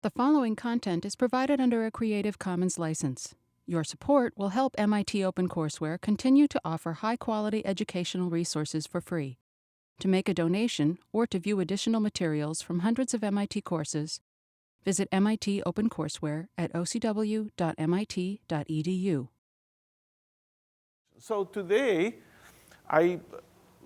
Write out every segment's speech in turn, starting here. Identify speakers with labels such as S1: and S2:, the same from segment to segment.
S1: The following content is provided under a Creative Commons license. Your support will help MIT OpenCourseware continue to offer high-quality educational resources for free. To make a donation or to view additional materials from hundreds of MIT courses, visit MIT OpenCourseware at ocw.mit.edu.
S2: So today,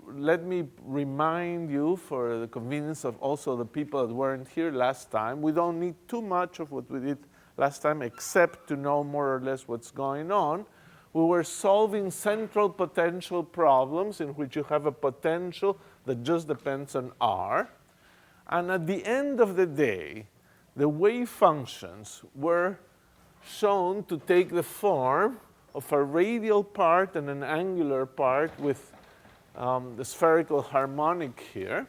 S2: let me remind you, for the convenience of also the people that weren't here last time, we don't need too much of what we did last time except to know more or less what's going on. We were solving central potential problems in which you have a potential that just depends on R. And at the end of the day, the wave functions were shown to take the form of a radial part and an angular part with the spherical harmonic here.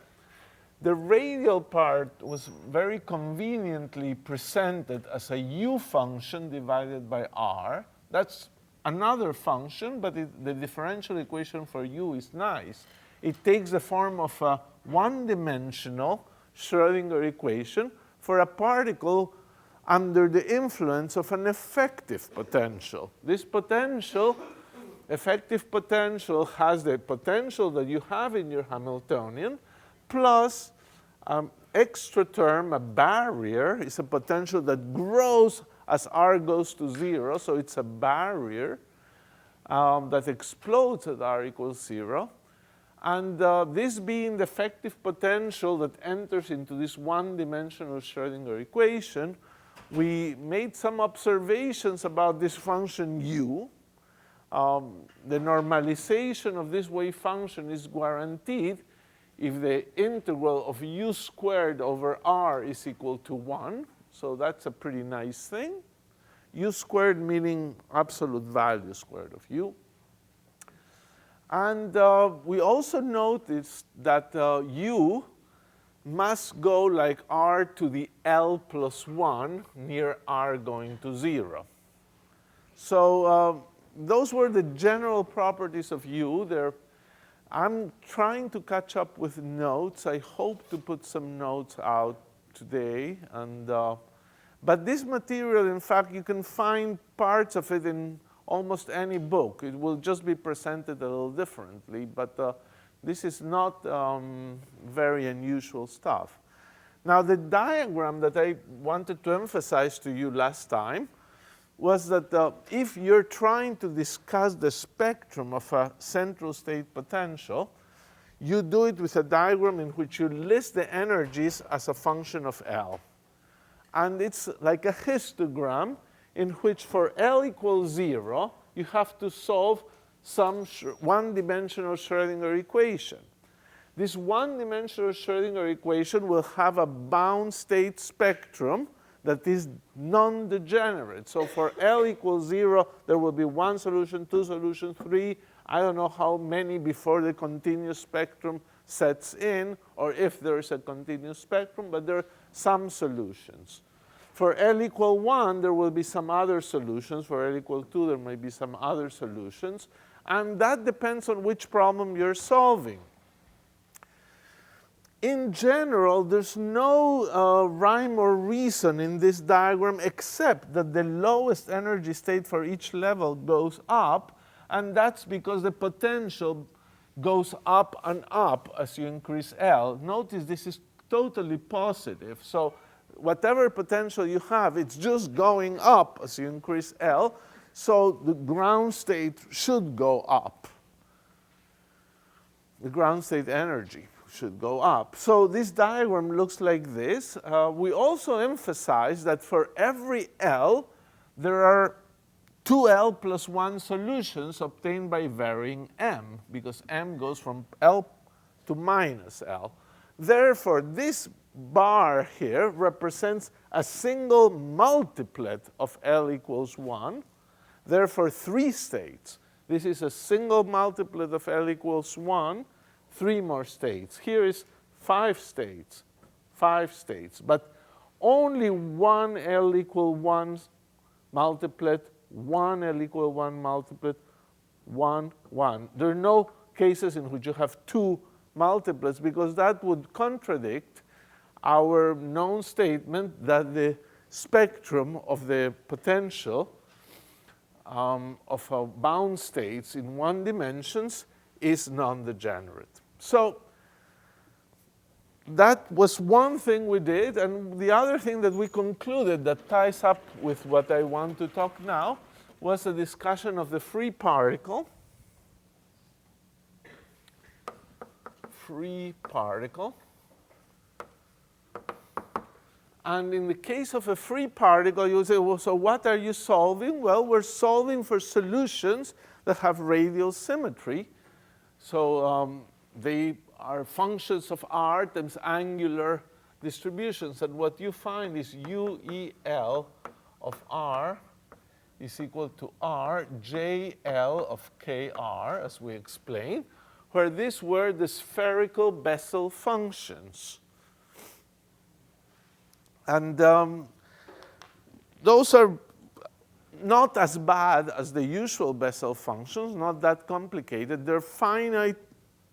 S2: The radial part was very conveniently presented as a u function divided by r. That's another function, but the differential equation for u is nice. It takes the form of a one-dimensional Schrödinger equation for a particle under the influence of an effective potential. This potential, effective potential, has the potential that you have in your Hamiltonian plus extra term, a barrier, is a potential that grows as r goes to 0. So it's a barrier that explodes at r equals 0. And this being the effective potential that enters into this one-dimensional Schrödinger equation, we made some observations about this function u. The normalization of this wave function is guaranteed if the integral of u squared over r is equal to 1. So that's a pretty nice thing. U squared meaning absolute value squared of u. And we also noticed that u must go like r to the L plus 1 near r going to 0. So those were the general properties of u. I'm trying to catch up with notes. I hope to put some notes out today. But this material, in fact, you can find parts of it in almost any book. It will just be presented a little differently. But this is not very unusual stuff. Now, the diagram that I wanted to emphasize to you last time was that if you're trying to discuss the spectrum of a central state potential, you do it with a diagram in which you list the energies as a function of L. And it's like a histogram in which for L equals 0, you have to solve some one-dimensional Schrödinger equation. This one-dimensional Schrödinger equation will have a bound state spectrum that is non-degenerate. So for L equals 0, there will be one solution, two solutions, three. I don't know how many before the continuous spectrum sets in, or if there is a continuous spectrum, but there are some solutions. For L equal 1, there will be some other solutions. For L equal 2, there may be some other solutions. And that depends on which problem you're solving. In general, there's no rhyme or reason in this diagram except that the lowest energy state for each level goes up, and that's because the potential goes up and up as you increase L. Notice this is totally positive. So whatever potential you have, it's just going up as you increase L. So the ground state should go up. The ground state energy should go up. So this diagram looks like this. We also emphasize that for every L, there are 2L plus 1 solutions obtained by varying m, because m goes from L to minus L. Therefore, this bar here represents a single multiplet of L equals 1. Therefore, 3 states. This is a single multiplet of L equals 1. 3 more states. Here is 5 states. 5 states. But only one L equal 1 multiplet, one L equal 1 multiplet, 1, 1. There are no cases in which you have 2 multiplets, because that would contradict our known statement that the spectrum of the potential of bound states in one dimensions is non-degenerate. So that was one thing we did, and the other thing that we concluded that ties up with what I want to talk now was a discussion of the free particle. Free particle. And in the case of a free particle, you say, well, so what are you solving? Well, we're solving for solutions that have radial symmetry. So they are functions of R times angular distributions. And what you find is UEL of R is equal to R JL of KR, as we explained, where these were the spherical Bessel functions. And those are not as bad as the usual Bessel functions, not that complicated. They're finite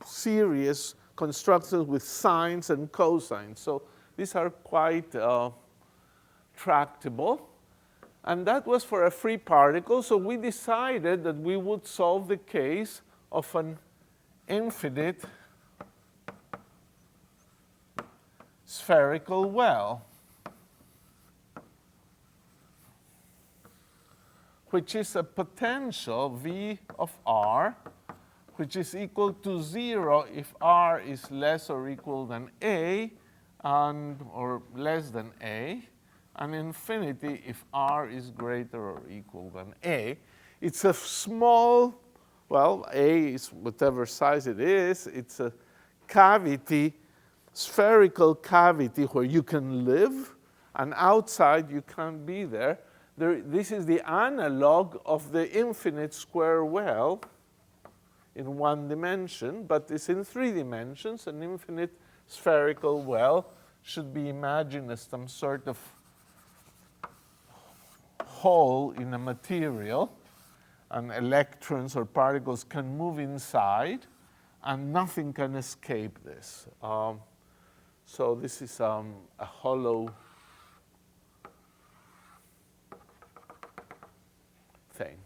S2: series constructed with sines and cosines. So these are quite tractable. And that was for a free particle. So we decided that we would solve the case of an infinite spherical well, which is a potential V of R, which is equal to 0 if R is less or equal than A, or less than A, and infinity if R is greater or equal than A. It's a small, well, A is whatever size it is. It's a cavity, spherical cavity where you can live, and outside you can't be there. This is the analog of the infinite square well in one dimension, but it's in 3 dimensions. An infinite spherical well should be imagined as some sort of hole in a material, and electrons or particles can move inside, and nothing can escape this. So this is a hollow thing.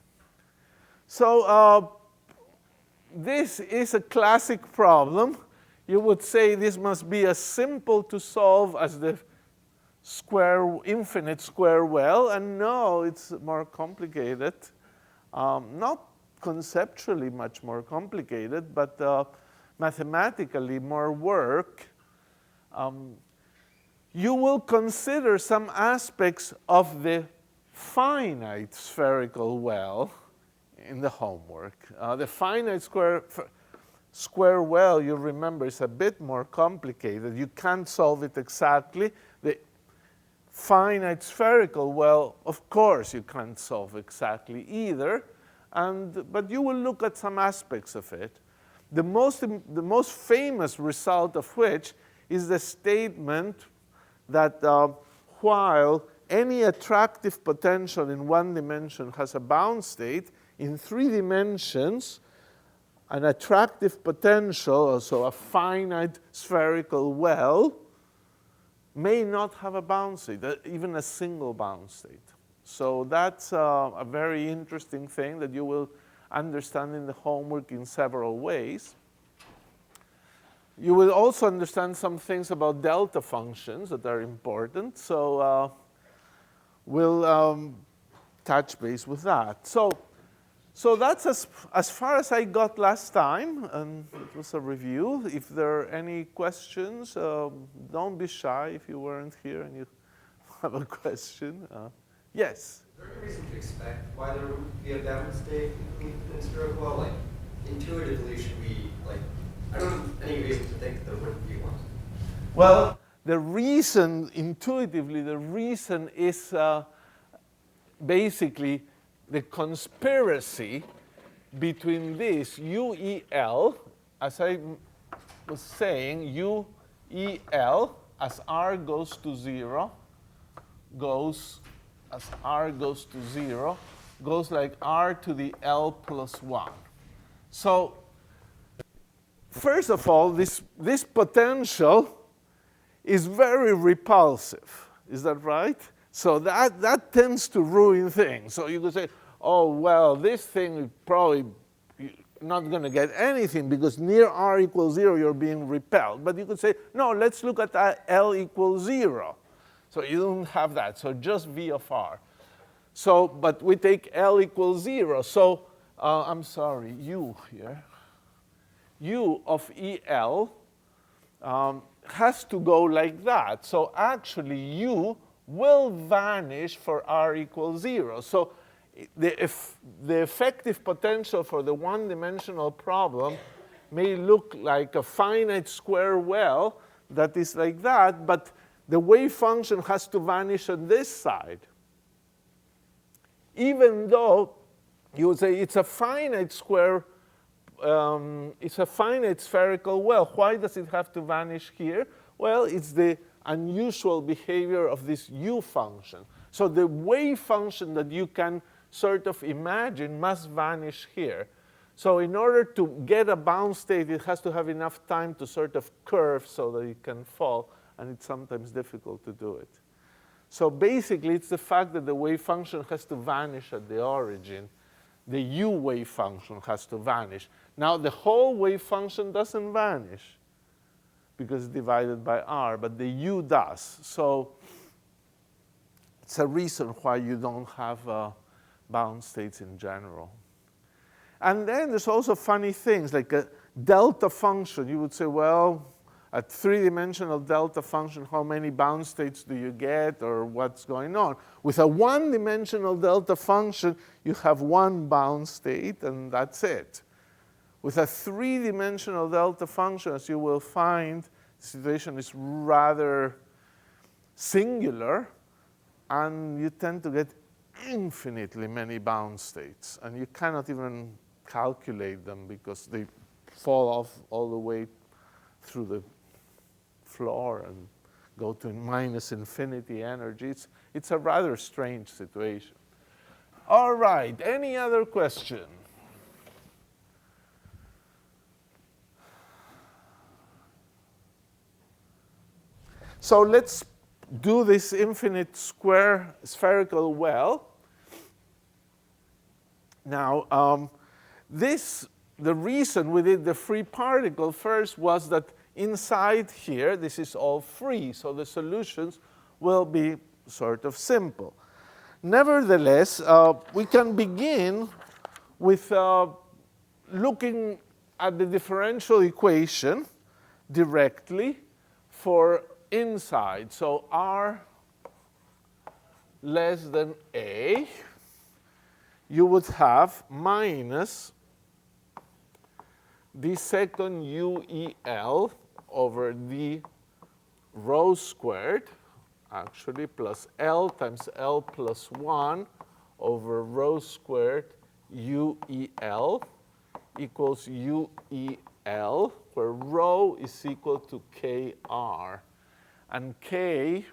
S2: So this is a classic problem. You would say this must be as simple to solve as the infinite square well, and no, it's more complicated. Not conceptually much more complicated, but mathematically more work. You will consider some aspects of the finite spherical well in the homework. The finite square well, you remember, is a bit more complicated. You can't solve it exactly. The finite spherical well, of course, you can't solve exactly either. But you will look at some aspects of it. The most famous result of which is the statement that while any attractive potential in one dimension has a bound state, in 3 dimensions, an attractive potential, so a finite spherical well, may not have a bound state, even a single bound state. So that's a very interesting thing that you will understand in the homework in several ways. You will also understand some things about delta functions that are important. So we'll touch base with that. So that's as far as I got last time, and it was a review. If there are any questions, don't be shy if you weren't here and you have a question. Yes?
S3: Is there any reason to expect why there would be a bound state in spherical well? Like, intuitively, should we, like, I don't have any reason to think there wouldn't be one.
S2: Well, the reason, intuitively, the reason is basically the conspiracy between this UEL, as I was saying, UEL, as R goes to 0, goes like R to the L plus 1. So first of all, this potential is very repulsive. Is that right? So that tends to ruin things. So you could say, oh, well, this thing is probably not going to get anything because near r equals 0, you're being repelled. But you could say, no, let's look at L equals 0. So you don't have that. So just V of r. So, but we take L equals 0. So I'm sorry, U here. U of EL has to go like that. So actually, U will vanish for r equals 0. So the effective potential for the one-dimensional problem may look like a finite square well that is like that, but the wave function has to vanish on this side. Even though you would say it's a finite square, it's a finite spherical well. Why does it have to vanish here? Well, it's the unusual behavior of this u function. So the wave function that you can sort of imagine must vanish here. So in order to get a bound state, it has to have enough time to sort of curve so that it can fall, and it's sometimes difficult to do it. So basically, it's the fact that the wave function has to vanish at the origin. The u wave function has to vanish. Now, the whole wave function doesn't vanish because it's divided by r, but the u does. So it's a reason why you don't have bound states in general. And then there's also funny things like a delta function. You would say, well, at three-dimensional delta function, how many bound states do you get, or what's going on? With a one-dimensional delta function, you have one bound state, and that's it. With a three-dimensional delta function, as you will find, the situation is rather singular, and you tend to get infinitely many bound states. And you cannot even calculate them because they fall off all the way through the floor and go to minus infinity energy. It's a rather strange situation. All right, any other question? So let's do this infinite square spherical well. Now, the reason we did the free particle first was that inside here, this is all free, so the solutions will be sort of simple. Nevertheless, we can begin with looking at the differential equation directly for inside. So r less than a, you would have minus d second UEL over d rho squared, actually, plus L times L plus 1 over rho squared UEL equals UEL, where rho is equal to KR. And K,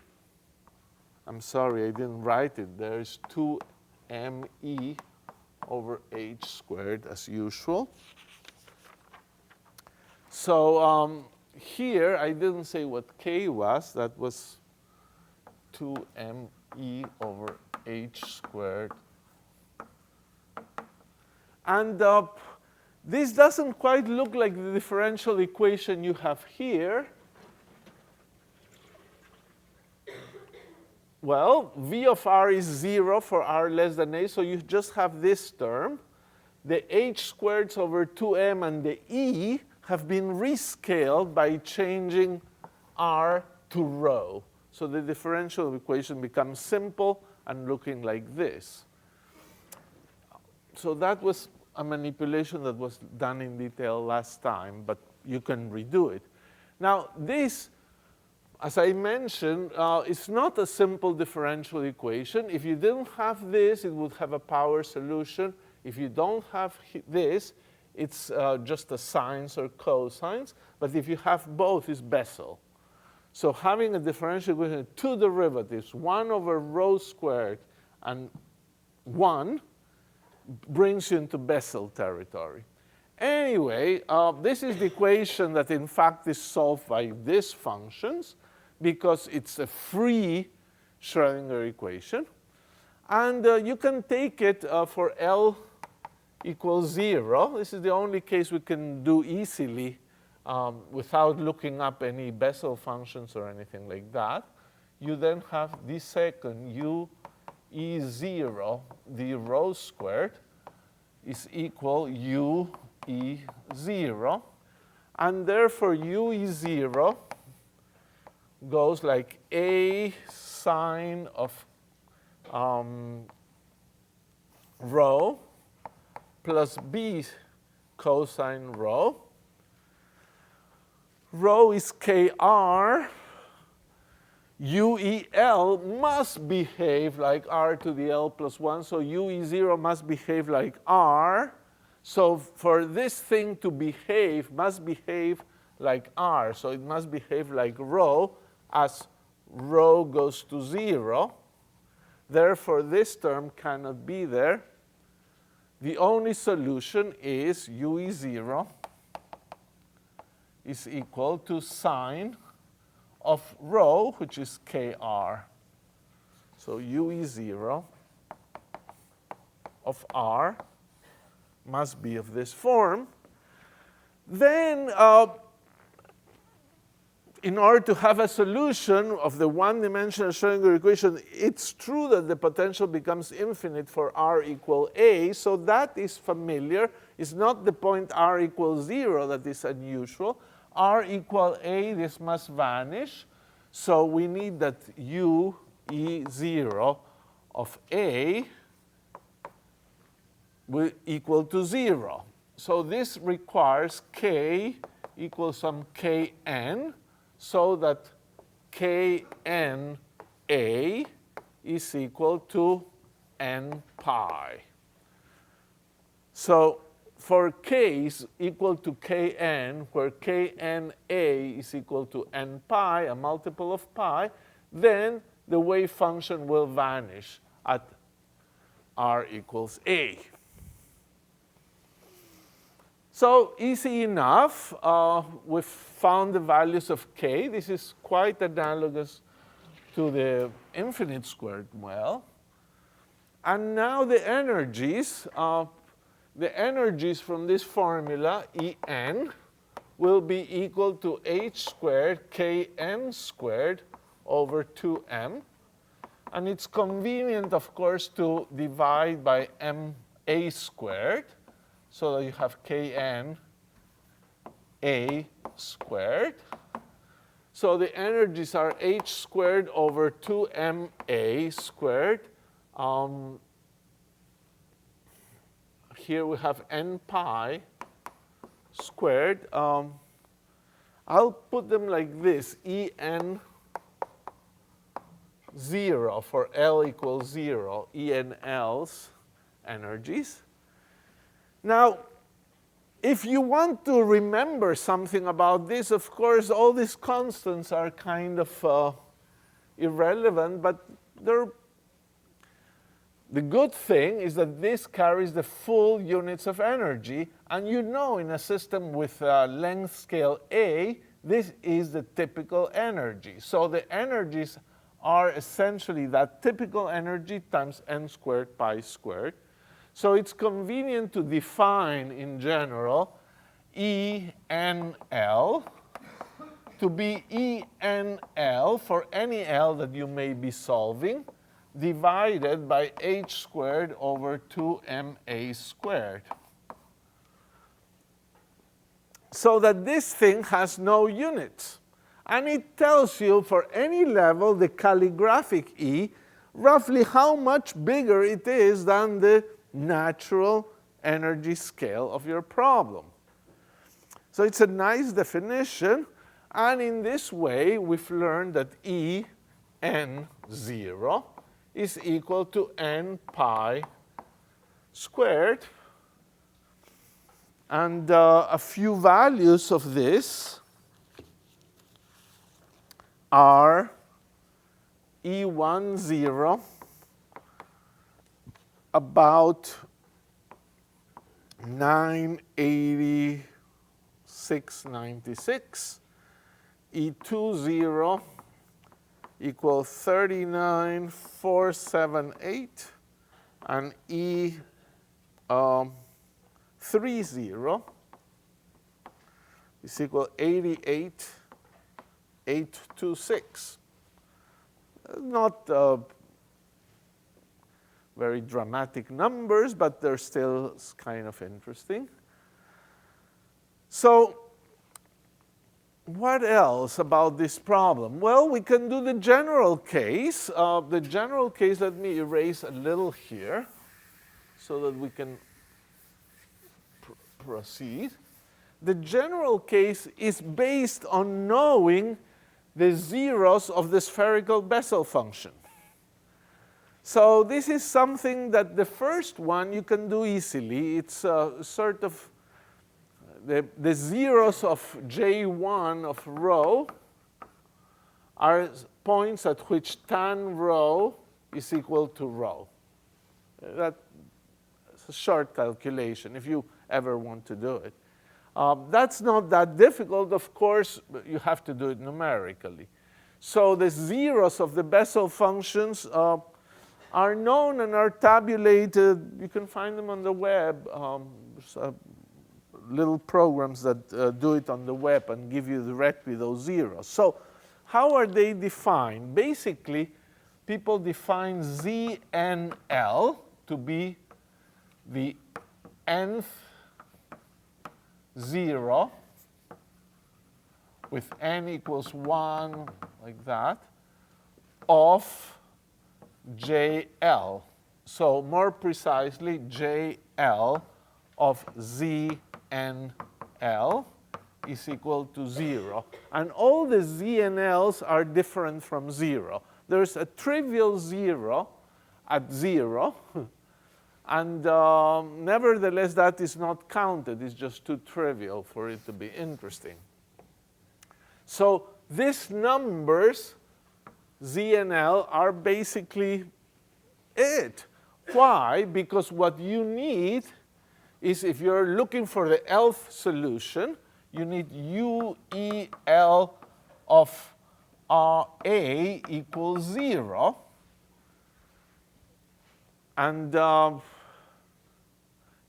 S2: I'm sorry, I didn't write it. There's 2ME over H squared, as usual. So here, I didn't say what K was. That was 2ME over H squared. And this doesn't quite look like the differential equation you have here. Well, V of r is 0 for r less than a, so you just have this term. The h squareds over 2m and the e have been rescaled by changing r to rho. So the differential equation becomes simple and looking like this. So that was a manipulation that was done in detail last time, but you can redo it. Now, this, as I mentioned, it's not a simple differential equation. If you didn't have this, it would have a power solution. If you don't have this, it's just a sines or cosines. But if you have both, it's Bessel. So having a differential equation, two derivatives, 1 over rho squared and 1, brings you into Bessel territory. Anyway, this is the equation that, in fact, is solved by these functions, because it's a free Schrödinger equation. And you can take it for L equals 0. This is the only case we can do easily without looking up any Bessel functions or anything like that. You then have the second u E0, the rho squared, is equal u E0. And therefore, u E0 goes like a sine of rho plus b cosine rho. Rho is kr. UEL must behave like r to the L plus 1. So UE0 must behave like r. So for this thing to behave, must behave like r. So it must behave like rho as rho goes to 0. Therefore, this term cannot be there. The only solution is UE0 is equal to sine of rho, which is kr. So UE0 of r must be of this form. Then, in order to have a solution of the one-dimensional Schrödinger equation, it's true that the potential becomes infinite for r equal a. So that is familiar. It's not the point r equals 0 that is unusual. R equal a, this must vanish. So we need that u E0 of a will equal to 0. So this requires k equals some kn, so that kn a is equal to n pi. So for k is equal to kn, where kna is equal to n pi, a multiple of pi, then the wave function will vanish at r equals a. So easy enough. We've found the values of k. This is quite analogous to the infinite squared well. And now the energies from this formula, En, will be equal to h squared kn squared over 2m. And it's convenient, of course, to divide by ma squared, so that you have kn a squared. So the energies are h squared over 2ma squared. Here we have n pi squared. I'll put them like this, En 0 for L equals 0, ENL's energies. Now, if you want to remember something about this, of course, all these constants are kind of irrelevant, but the good thing is that this carries the full units of energy, and you know in a system with a length scale A, this is the typical energy. So the energies are essentially that typical energy times n squared pi squared. So it's convenient to define, in general, ENL to be ENL for any L that you may be solving, divided by h squared over 2ma squared. So that this thing has no units. And it tells you for any level, the calligraphic E, roughly how much bigger it is than the natural energy scale of your problem. So it's a nice definition. And in this way, we've learned that En0 is equal to n pi squared. And a few values of this are E10 about 986.96, E20 equal 39,478, and E 30 is equal 88,826. Not very dramatic numbers, but they're still kind of interesting. So what else about this problem? Well, we can do the general case. The general case, let me erase a little here so that we can proceed. The general case is based on knowing the zeros of the spherical Bessel function. So this is something that the first one you can do easily. It's sort of the zeros of J1 of rho are points at which tan rho is equal to rho. That's a short calculation if you ever want to do it. That's not that difficult. Of course, but you have to do it numerically. So the zeros of the Bessel functions are known and are tabulated. You can find them on the web. Little programs that do it on the web and give you directly those zeros. So how are they defined? Basically, people define ZNL to be the nth zero with n equals 1, like that, of JL. So more precisely, JL of ZNL is equal to 0. And all the ZNLs are different from 0. There's a trivial 0 at 0. And nevertheless, that is not counted. It's just too trivial for it to be interesting. So these numbers, Z and L, are basically it. Why? Because what you need is, if you're looking for the Lth solution, you need UEL of A equals 0. And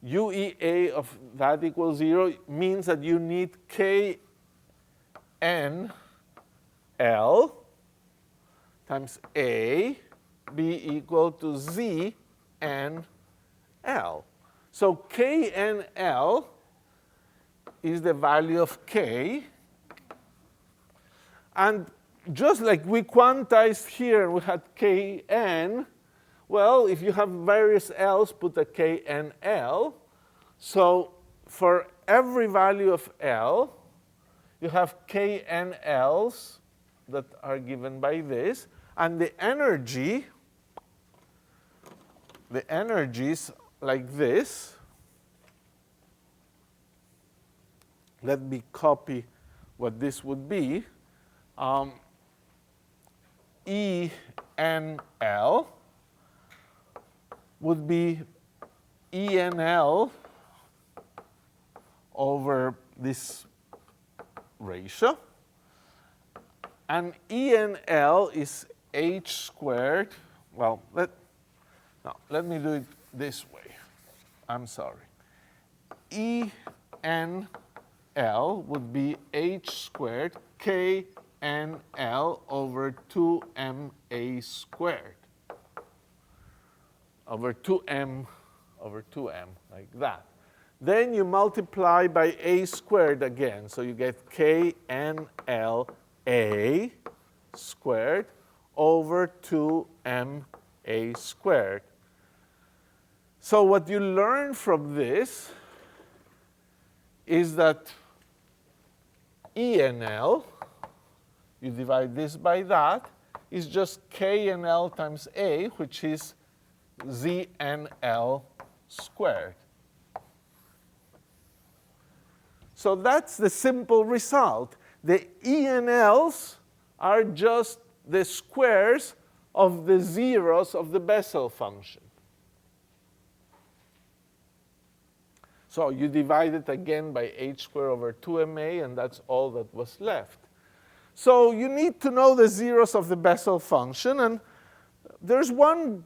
S2: UEA of that equals 0 means that you need KNL times A be equal to ZNL. So KNL is the value of K. And just like we quantized here, we had Kn. Well, if you have various L's, put a KNL. So for every value of L, you have KNLs that are given by this. And the energy is like this. Let me copy what this would be. ENL would be ENL over this ratio. And ENL is h squared. Well, let me do it this way. I'm sorry. ENL would be h squared KNL over 2MA squared. Over 2m, like that. Then you multiply by a squared again. So you get KNL A squared over 2MA squared. So what you learn from this is that ENL, you divide this by that, is just KNL times A, which is ZNL squared. So that's the simple result. The ENLs are just the squares of the zeros of the Bessel function. So you divide it again by h squared over 2MA, and that's all that was left. So you need to know the zeros of the Bessel function. And there's one,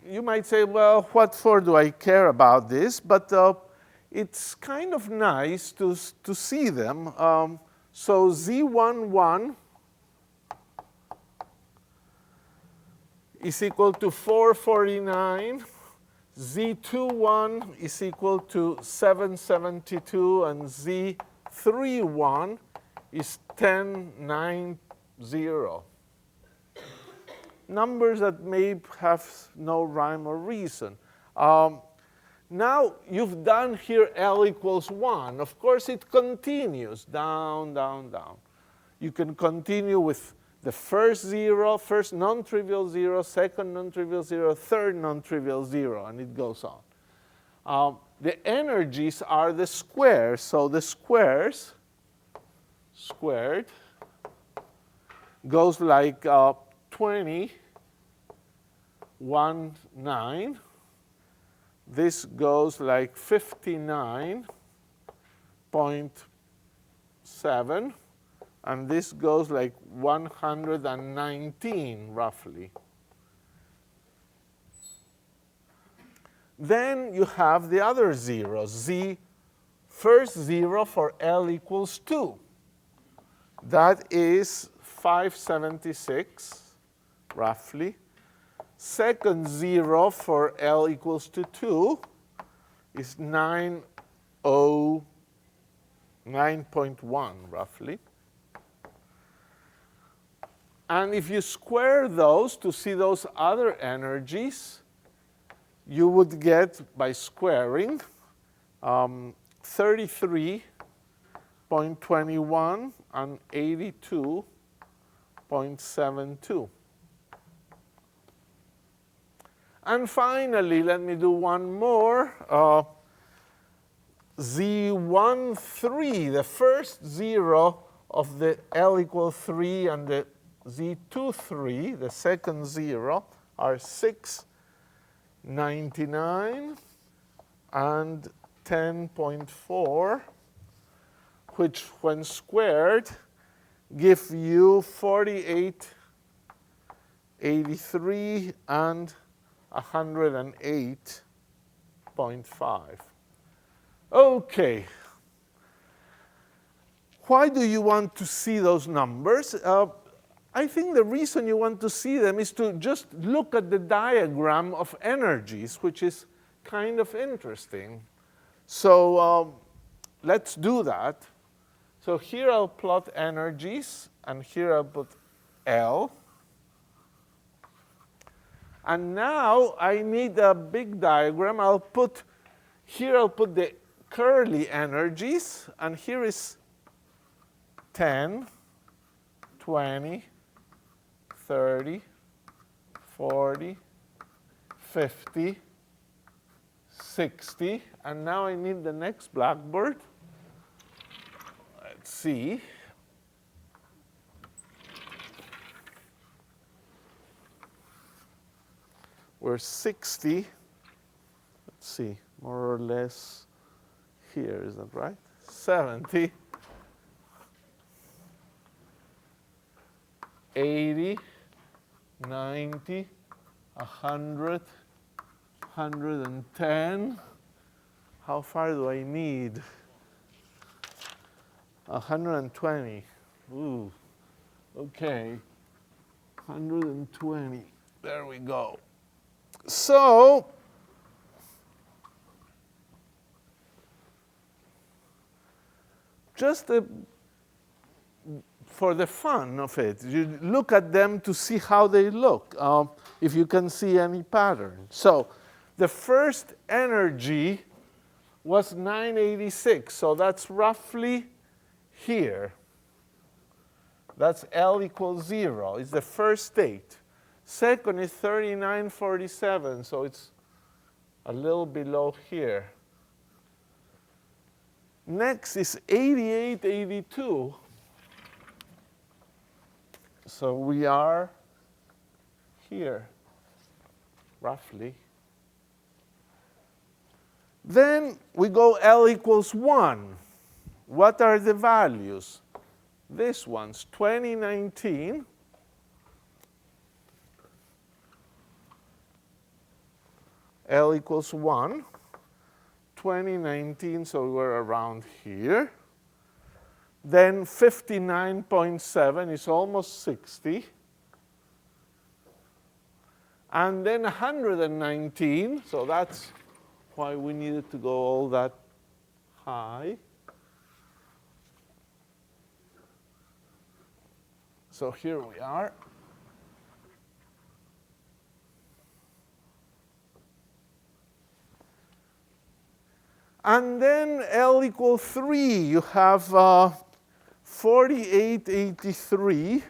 S2: you might say, well, what for do I care about this? But it's kind of nice to see them. So Z11 is equal to 449. Z21 is equal to 772, and Z31 is 1090. Numbers that may have no rhyme or reason. Now you've done here L equals 1. Of course, it continues down, down, down. You can continue with the first zero, first non-trivial zero, second non-trivial zero, third non-trivial zero, and it goes on. The energies are the squares, so the squares squared goes like 20, 1, 9. This goes like 59.7. And this goes like 119, roughly. Then you have the other zeros. First zero for L equals 2. That is 576, roughly. Second zero for L equals to 2 is 9.1, roughly. And if you square those to see those other energies, you would get, by squaring, 33.21 and 82.72. And finally, let me do one more. Z13, the first zero of the L equals 3 and the Z23, the second zero, are 699 and 10.4, which when squared give you 4883 and 108.5. Okay. Why do you want to see those numbers? I think the reason you want to see them is to just look at the diagram of energies, which is kind of interesting. So let's do that. So here I'll plot energies, and here I'll put L. And now I need a big diagram. Here I'll put the curly energies, and here is 10, 20, 30, 40, 50, 60. And now I need the next blackboard. Let's see. We're 60. Let's see, more or less here, is that right? 70. 80, 90, 100, 110. How far do I need? 120. Ooh, okay. 120. There we go. So, just for the fun of it, you look at them to see how they look, if you can see any pattern. So the first energy was 986, so that's roughly here. That's L equals 0. It's the first state. Second is 3947, so it's a little below here. Next is 8882. So we are here, roughly. Then we go L equals 1. What are the values? this one's 2019. L equals 1. 2019, so we're around here. Then 59.7 is almost 60. And then 119, so that's why we needed to go all that high. So here we are. And then L equals 3, you have 4883.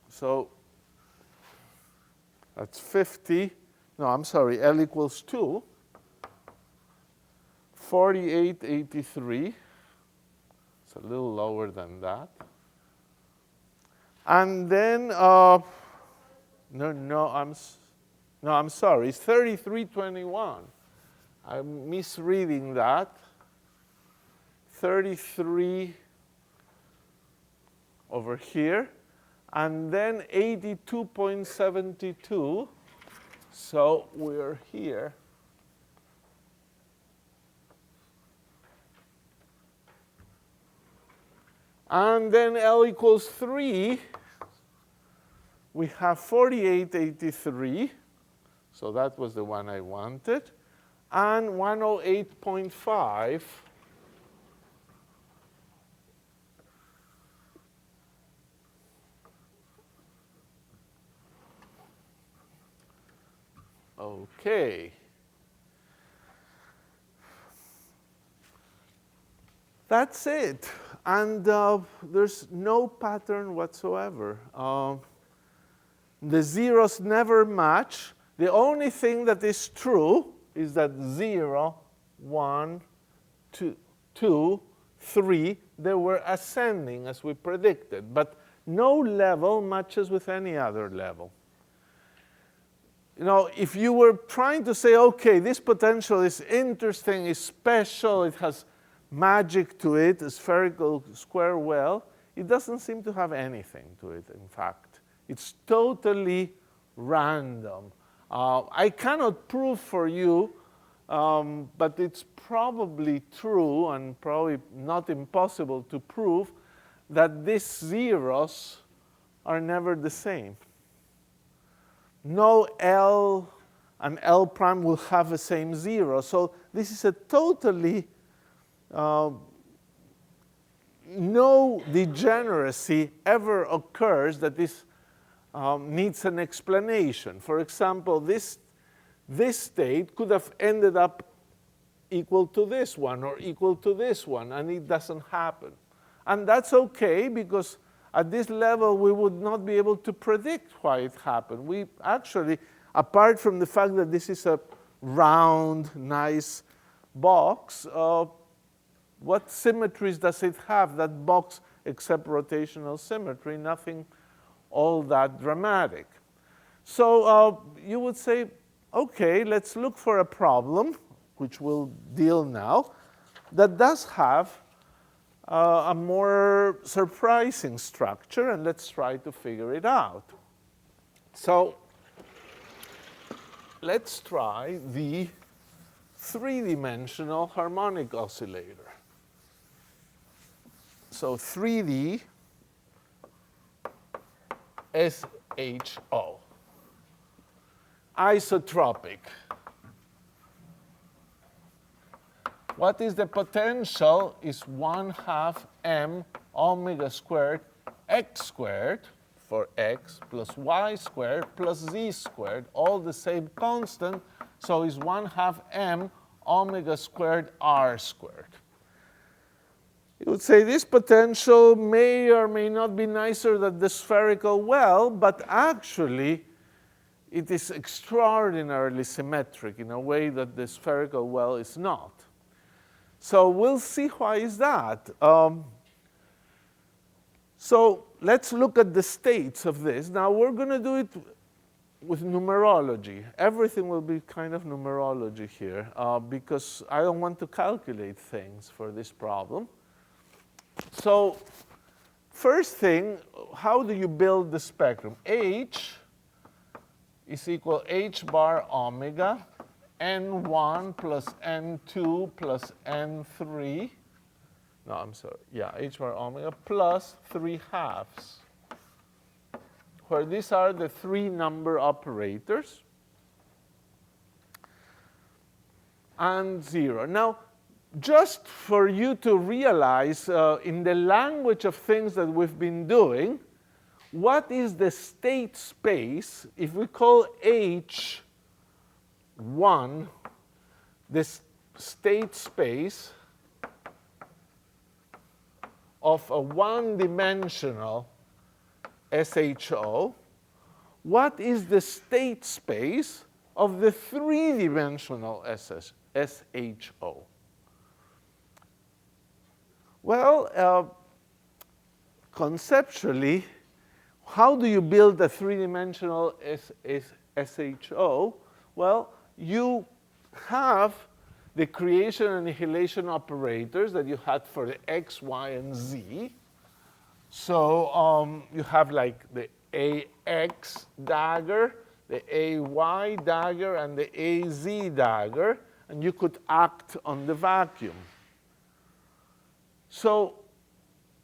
S2: So that's 50. No, I'm sorry, L equals 2. 4883. It's a little lower than that. And then, I'm sorry, it's 3321. I'm misreading that. 33 over here. And then 82.72. So we're here. And then L equals 3. We have 4883. So that was the one I wanted. And 108.5. Okay. That's it. And there's no pattern whatsoever. The zeros never match. The only thing that is true is that 0, 1, 2, 3, they were ascending as we predicted. But no level matches with any other level. You know, if you were trying to say, OK, this potential is interesting, is special, it has magic to it, a spherical square well, it doesn't seem to have anything to it, in fact. It's totally random. I cannot prove for you, but it's probably true and probably not impossible to prove that these zeros are never the same. No L and L prime will have the same zero. So this is a totally no degeneracy ever occurs that this needs an explanation. For example, this state could have ended up equal to this one or equal to this one, and it doesn't happen. And that's OK, because at this level, we would not be able to predict why it happened. We actually, apart from the fact that this is a round, nice box, what symmetries does it have, that box, except rotational symmetry? Nothing all that dramatic. So you would say, OK, let's look for a problem, which we'll deal now, that does have a more surprising structure, and let's try to figure it out. So let's try the three-dimensional harmonic oscillator. So 3D SHO. Isotropic. What is the potential is 1/2 m omega squared x squared for x plus y squared plus z squared, all the same constant. So it's 1/2 m omega squared r squared. You would say this potential may or may not be nicer than the spherical well, but actually it is extraordinarily symmetric in a way that the spherical well is not. So we'll see why is that. So let's look at the states of this. Now we're going to do it with numerology. Everything will be kind of numerology here because I don't want to calculate things for this problem. So first thing, how do you build the spectrum? H is equal h bar omega n1 plus n2 plus n3. No, I'm sorry. Yeah, h bar omega plus 3/2, where these are the three number operators, and 0. Now, just for you to realize in the language of things that we've been doing, what is the state space if we call H1 this state space of a one-dimensional SHO? What is the state space of the three-dimensional SHO? Well, conceptually, how do you build a three-dimensional SHO? Well, you have the creation and annihilation operators that you had for the x, y, and z. So you have like the AX dagger, the AY dagger, and the AZ dagger, and you could act on the vacuum. So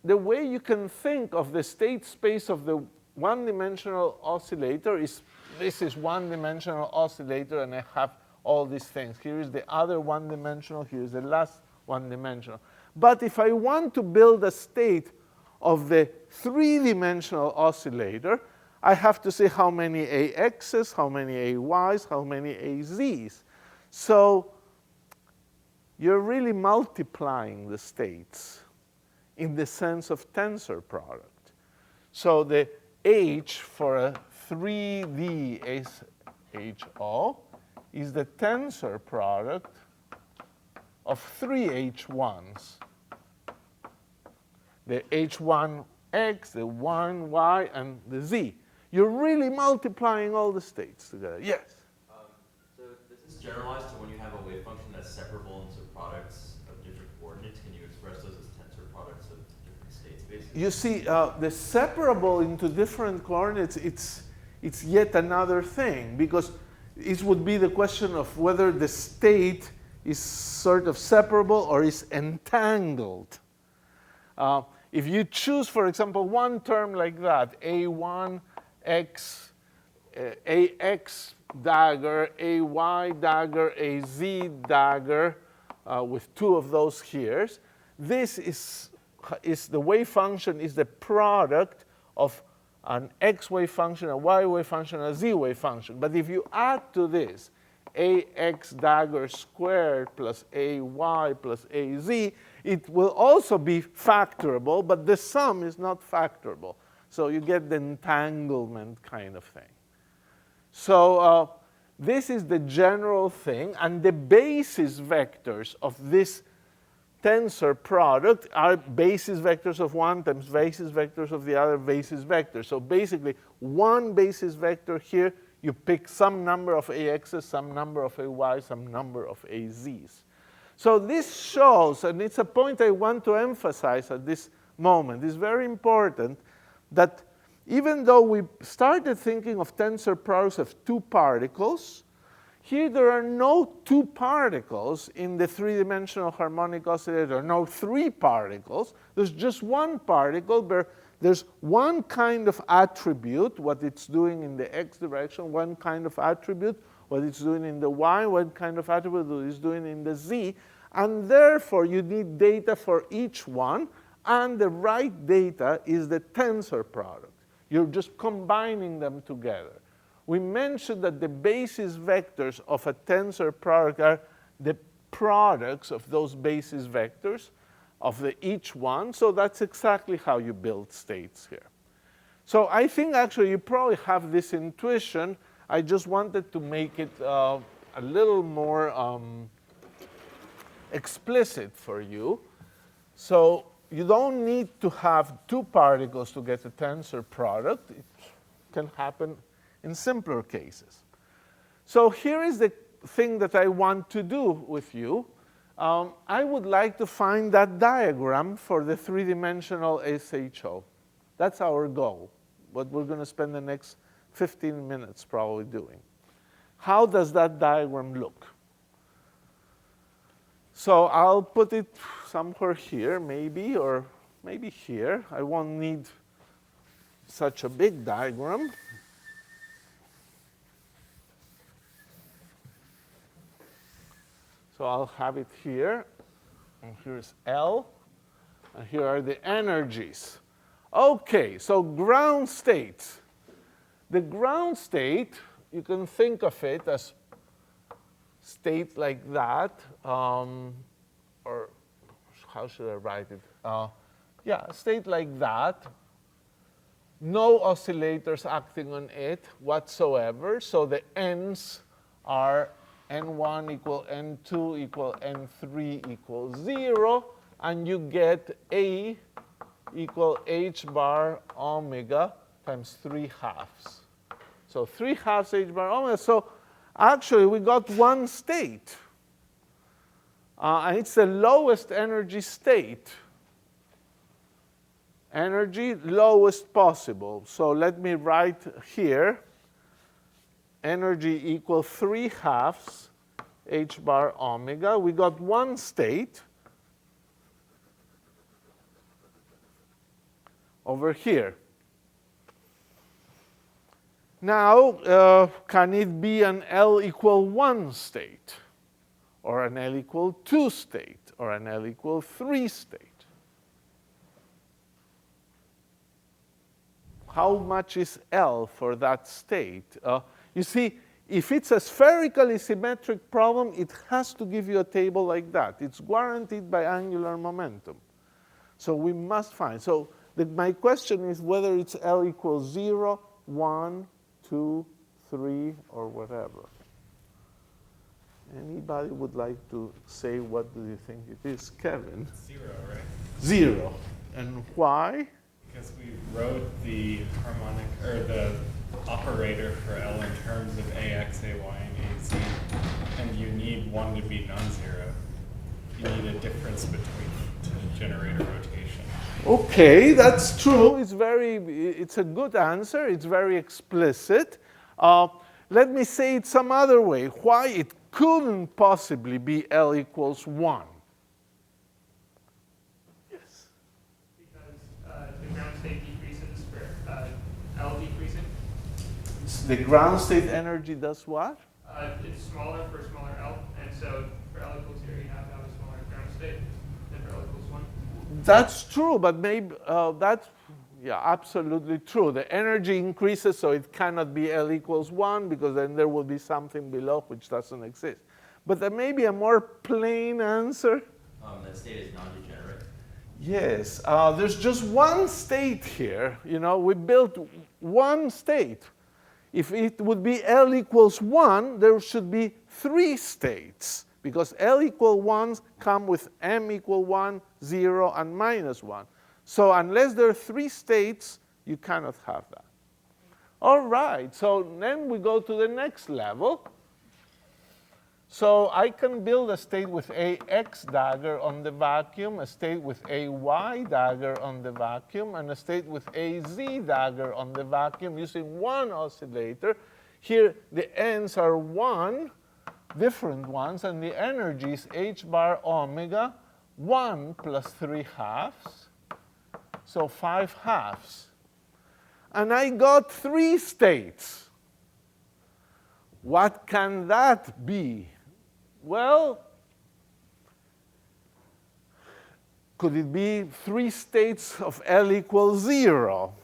S2: the way you can think of the state space of the one-dimensional oscillator is, this is one-dimensional oscillator, and I have all these things. Here is the other one-dimensional, here is the last one-dimensional. But if I want to build a state of the three-dimensional oscillator, I have to say how many AXs, how many AYs, how many AZs. So you're really multiplying the states in the sense of tensor product. So the H for a 3D SHO is the tensor product of three H1s. The H1X, the 1Y, and the Z. You're really multiplying all the states together. Yes?
S4: So does this generalize to when you have a wave function that's separable into products of different coordinates? Can you express those as tensor products of different state spaces?
S2: You see, the separable into different coordinates, it's yet another thing, because it would be the question of whether the state is sort of separable or is entangled. If you choose, for example, one term like that, A1X, AX dagger, AY dagger, AZ dagger, with two of those here, this is the wave function is the product of an x wave function, a y wave function, a z wave function. But if you add to this ax dagger squared plus ay plus az, it will also be factorable, but the sum is not factorable. So you get the entanglement kind of thing. So this is the general thing, and the basis vectors of this tensor product are basis vectors of one times basis vectors of the other basis vector. So basically, one basis vector here, you pick some number of AXs, some number of AYs, some number of AZs. So this shows, and it's a point I want to emphasize at this moment, it's very important that even though we started thinking of tensor products of two particles, here there are no two particles in the three-dimensional harmonic oscillator, no three particles. There's just one particle where there's one kind of attribute, what it's doing in the x direction, one kind of attribute, what it's doing in the y, one kind of attribute, what it's doing in the z. And therefore, you need data for each one, and the right data is the tensor product. You're just combining them together. We mentioned that the basis vectors of a tensor product are the products of those basis vectors of each one. So that's exactly how you build states here. So I think actually you probably have this intuition. I just wanted to make it a little more explicit for you. So you don't need to have two particles to get a tensor product. It can happen in simpler cases. So here is the thing that I want to do with you. I would like to find that diagram for the three-dimensional SHO. That's our goal, what we're going to spend the next 15 minutes probably doing. How does that diagram look? So I'll put it somewhere here, maybe, or maybe here. I won't need such a big diagram. So I'll have it here, and here's L, and here are the energies. Okay, so ground state. The ground state, you can think of it as state like that, or how should I write it? Yeah, state like that. No oscillators acting on it whatsoever, so the n's are n1 equal n2 equal n3 equals 0, and you get A equal h bar omega times 3/2. So 3/2 h bar omega. So actually, we got one state. And it's the lowest energy state. Energy lowest possible. So let me write here, energy equal 3/2 h bar omega. We got one state over here. Now, can it be an L equal 1 state, or an L equal 2 state, or an L equal 3 state? How much is L for that state? You see, if it's a spherically symmetric problem, it has to give you a table like that. It's guaranteed by angular momentum. So we must find. So my question is whether it's L equals 0, 1, 2, 3, or whatever. Anybody would like to say what do you think it is? Kevin?
S5: 0, right?
S2: 0. And why?
S5: Because we wrote the harmonic, or the operator for L in terms of AX, AY, and AZ, and you need one to be non-zero. You need a difference between to generate a rotation.
S2: Okay, that's true. It's a good answer. It's very explicit. Let me say it some other way. Why it couldn't possibly be L equals 1? Yes.
S6: Because the ground state decreases for L decreasing.
S2: The ground state energy does what?
S6: It's smaller for smaller L, and so for L equals 0, you have to have a smaller ground state than for L equals 1.
S2: That's true, but maybe that's, yeah, absolutely true. The energy increases, so it cannot be L equals 1, because then there will be something below which doesn't exist. But there may be a more plain answer.
S4: That state is non-degenerate.
S2: Yes, there's just one state here. You know, we built one state. If it would be L equals 1, there should be 3 states, because L equal 1s come with M equal 1, 0, and minus 1. So unless there are 3 states, you cannot have that. All right, so then we go to the next level. So I can build a state with AX dagger on the vacuum, a state with AY dagger on the vacuum, and a state with AZ dagger on the vacuum using one oscillator. Here the n's are 1, different ones, and the energy is h bar omega 1 plus 3/2, so 5/2. And I got 3 states. What can that be? Well, could it be 3 states of L equals 0?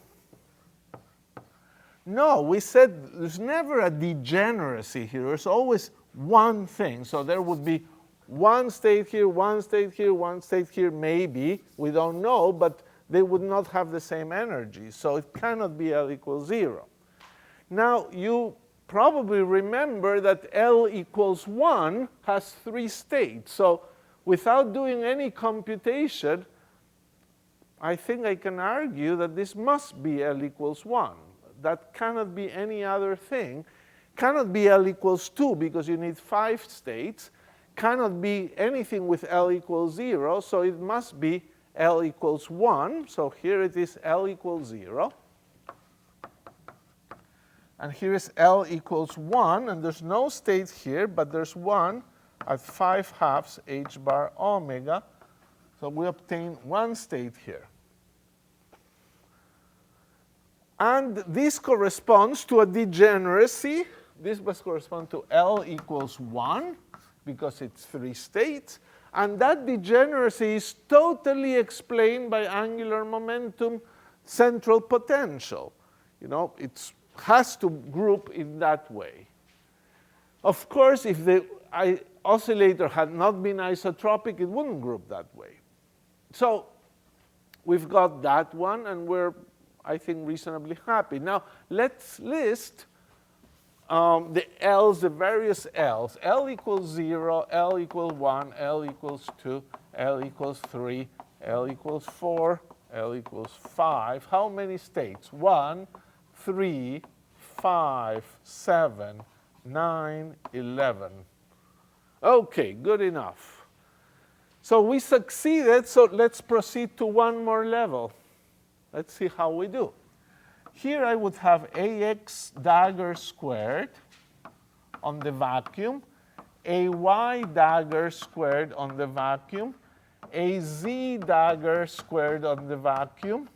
S2: No, we said there's never a degeneracy here. There's always one thing. So there would be one state here, one state here, one state here, maybe. We don't know, but they would not have the same energy. So it cannot be L equals 0. Now, you probably remember that L equals 1 has 3 states. So without doing any computation, I think I can argue that this must be L equals 1. That cannot be any other thing. Cannot be L equals 2 because you need 5 states. cannot be anything with L equals 0, so it must be L equals 1. So here it is L equals 0. And here is L equals 1, and there's no state here, but there's 1 at 5/2 h bar omega. So we obtain one state here. And this corresponds to a degeneracy. This must correspond to L equals 1, because it's 3 states. And that degeneracy is totally explained by angular momentum central potential. You know, it has to group in that way. Of course, if the oscillator had not been isotropic, it wouldn't group that way. So we've got that one, and we're, I think, reasonably happy. Now, let's list the L's, the various L's. L equals 0, L equals 1, L equals 2, L equals 3, L equals 4, L equals 5. How many states? 1, 3, 5, 7, 9, 11. OK, good enough. So we succeeded, so let's proceed to one more level. Let's see how we do. Here I would have AX dagger squared on the vacuum, AY dagger squared on the vacuum, AZ dagger squared on the vacuum.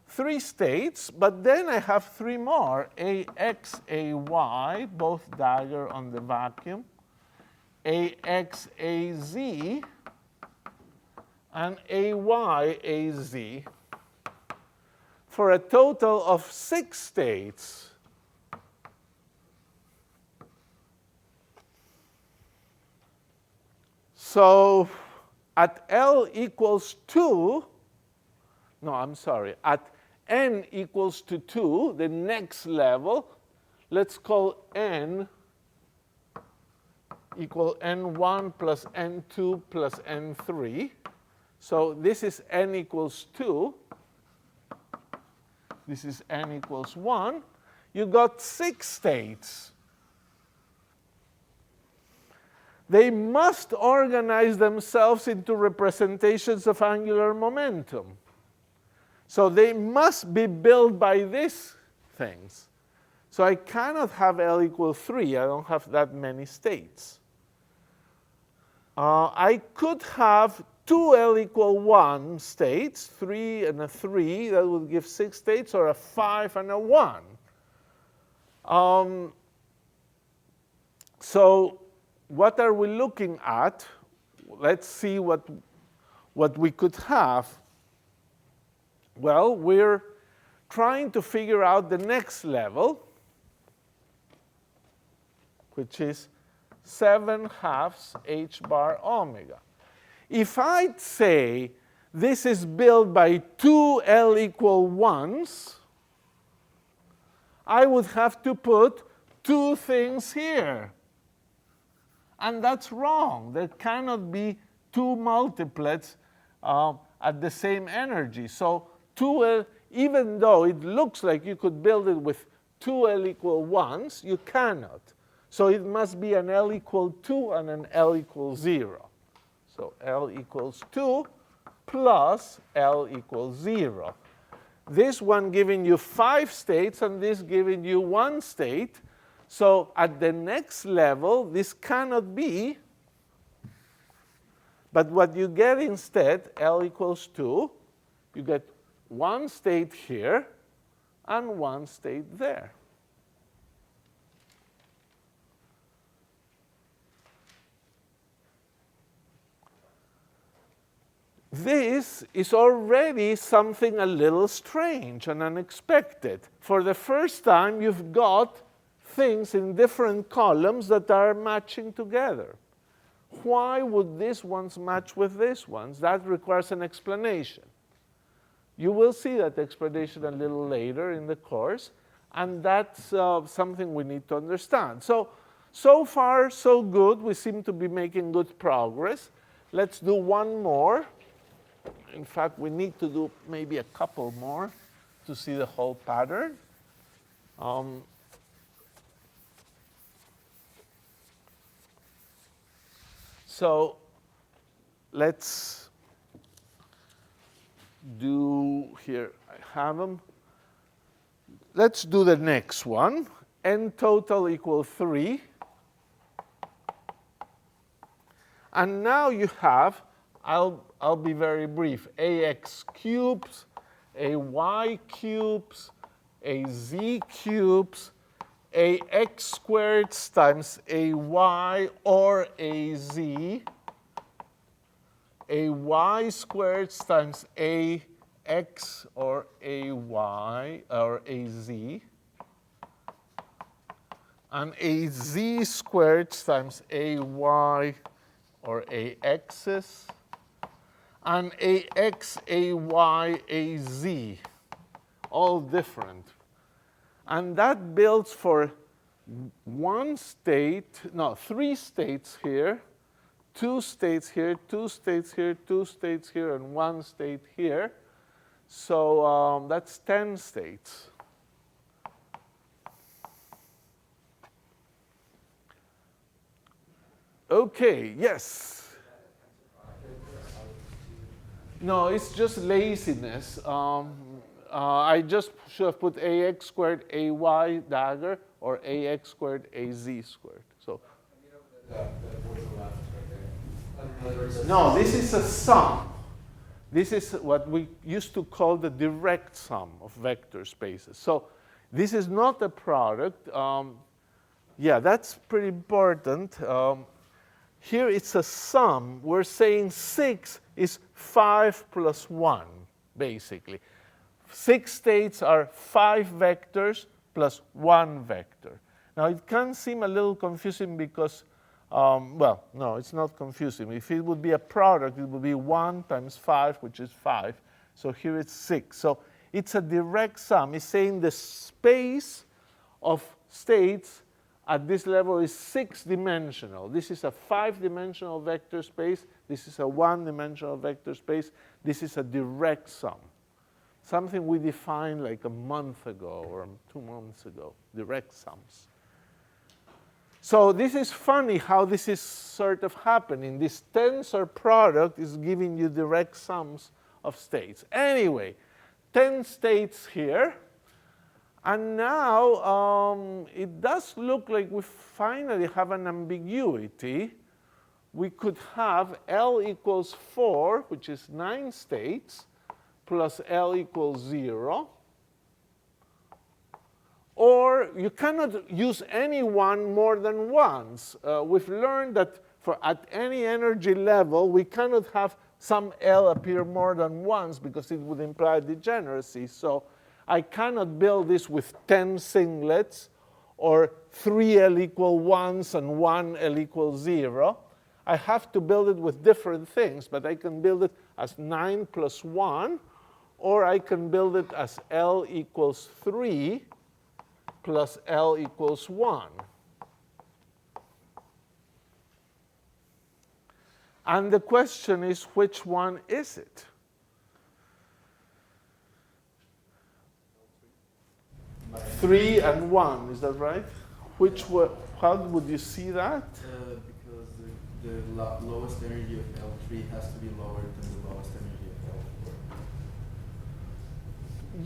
S2: 3 states, but then I have 3 more, AX, AY, both dagger on the vacuum, AX, AZ, and AY, AZ, for a total of 6 states. So at L equals 2, no, I'm sorry, at n equals to 2, the next level, let's call n equal n1 plus n2 plus n3. So this is n equals 2. This is n equals 1. You got 6 states. They must organize themselves into representations of angular momentum. So they must be built by these things. So I cannot have L equal 3. I don't have that many states. I could have 2 L equal 1 states, 3 and a 3. That would give 6 states, or a 5 and a 1. So what are we looking at? Let's see what we could have. Well, we're trying to figure out the next level, which is 7/2 h bar omega. If I'd say this is built by 2 L equal 1s, I would have to put 2 things here. And that's wrong. There cannot be 2 multiplets at the same energy. So 2L, even though it looks like you could build it with 2 L equal 1s, you cannot. So it must be an L equal 2 and an L equal 0. So L equals 2 plus L equals 0. This one giving you 5 states, and this giving you 1 state. So at the next level, this cannot be. But what you get instead, L equals 2, you get 1 state here and 1 state there. This is already something a little strange and unexpected. For the first time, you've got things in different columns that are matching together. Why would these ones match with these ones? That requires an explanation. You will see that explanation a little later in the course, and that's something we need to understand. So far, so good. We seem to be making good progress. Let's do one more. In fact, we need to do maybe a couple more to see the whole pattern. So let's do here. I have them. Let's do the next one. N total equals 3. And now you have, I'll be very brief, ax cubes, ay cubes, az cubes, ax squared times ay or az, ay squared times ax or ay or az, and az squared times ay or axis, and ax, ay, az, all different. And that builds for one state, no, 3 states here, 2 states here, 2 states here, 2 states here, and 1 state here. So that's 10 states. Okay, yes. No, it's just laziness. I just should have put ax squared ay dagger or ax squared az squared. So no, this is a sum. This is what we used to call the direct sum of vector spaces. So this is not a product. Yeah, that's pretty important. Here it's a sum. We're saying 6 is 5 plus 1, basically. 6 states are 5 vectors plus 1 vector. Now, it can seem a little confusing because, well, no, it's not confusing. If it would be a product, it would be 1 times 5, which is 5. So here it's 6. So it's a direct sum. It's saying the space of states at this level is 6-dimensional. This is a 5-dimensional vector space. This is a 1-dimensional vector space. This is a direct sum. Something we defined like a month ago or 2 months ago, direct sums. So this is funny how this is sort of happening. This tensor product is giving you direct sums of states. Anyway, 10 states here. And now it does look like we finally have an ambiguity. We could have L equals 4, which is 9 states, plus L equals 0. Or you cannot use any one more than once. We've learned that at any energy level, we cannot have some L appear more than once because it would imply degeneracy. So I cannot build this with 10 singlets or 3 L equal 1s and 1 L equals 0. I have to build it with different things, but I can build it as 9 plus 1, or I can build it as L equals 3 plus L equals 1. And the question is, which one is it? Three and 1, is that right? How would you see that?
S7: Because the lowest energy of L3 has to be lower than the lowest energy of L4.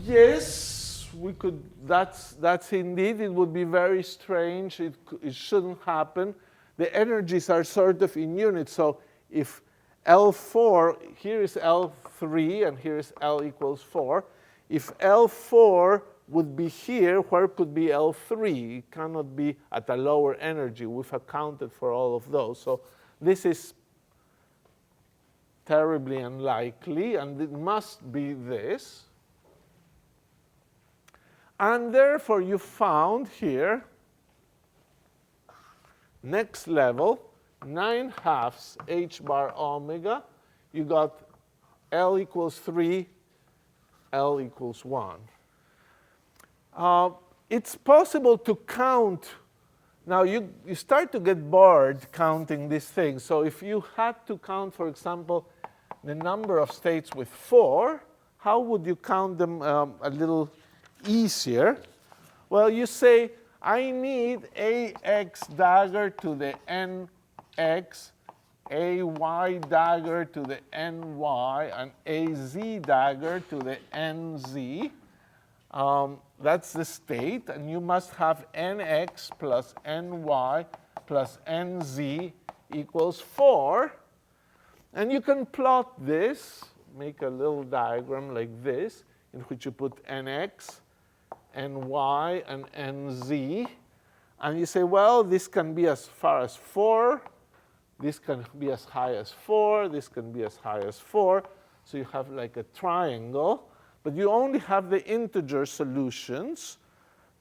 S2: Yes, we could. That's indeed. It would be very strange. It shouldn't happen. The energies are sort of in units. So if L4, here is L3, and here is L equals 4. If L4 would be here, where could be L3? It cannot be at a lower energy. We've accounted for all of those. So this is terribly unlikely, and it must be this. And therefore, you found here, next level, 9/2 h bar omega. You got L equals 3, L equals 1. It's possible to count. Now, you start to get bored counting these things. So if you had to count, for example, the number of states with 4, how would you count them a little easier? Well, you say, I need ax dagger to the nx AY dagger to the NY and AZ dagger to the NZ. That's the state, and you must have NX plus NY plus NZ equals 4. And you can plot this, make a little diagram like this, in which you put NX, NY, and NZ. And you say, well, this can be as far as 4. This can be as high as 4. This can be as high as 4. So you have like a triangle. But you only have the integer solutions.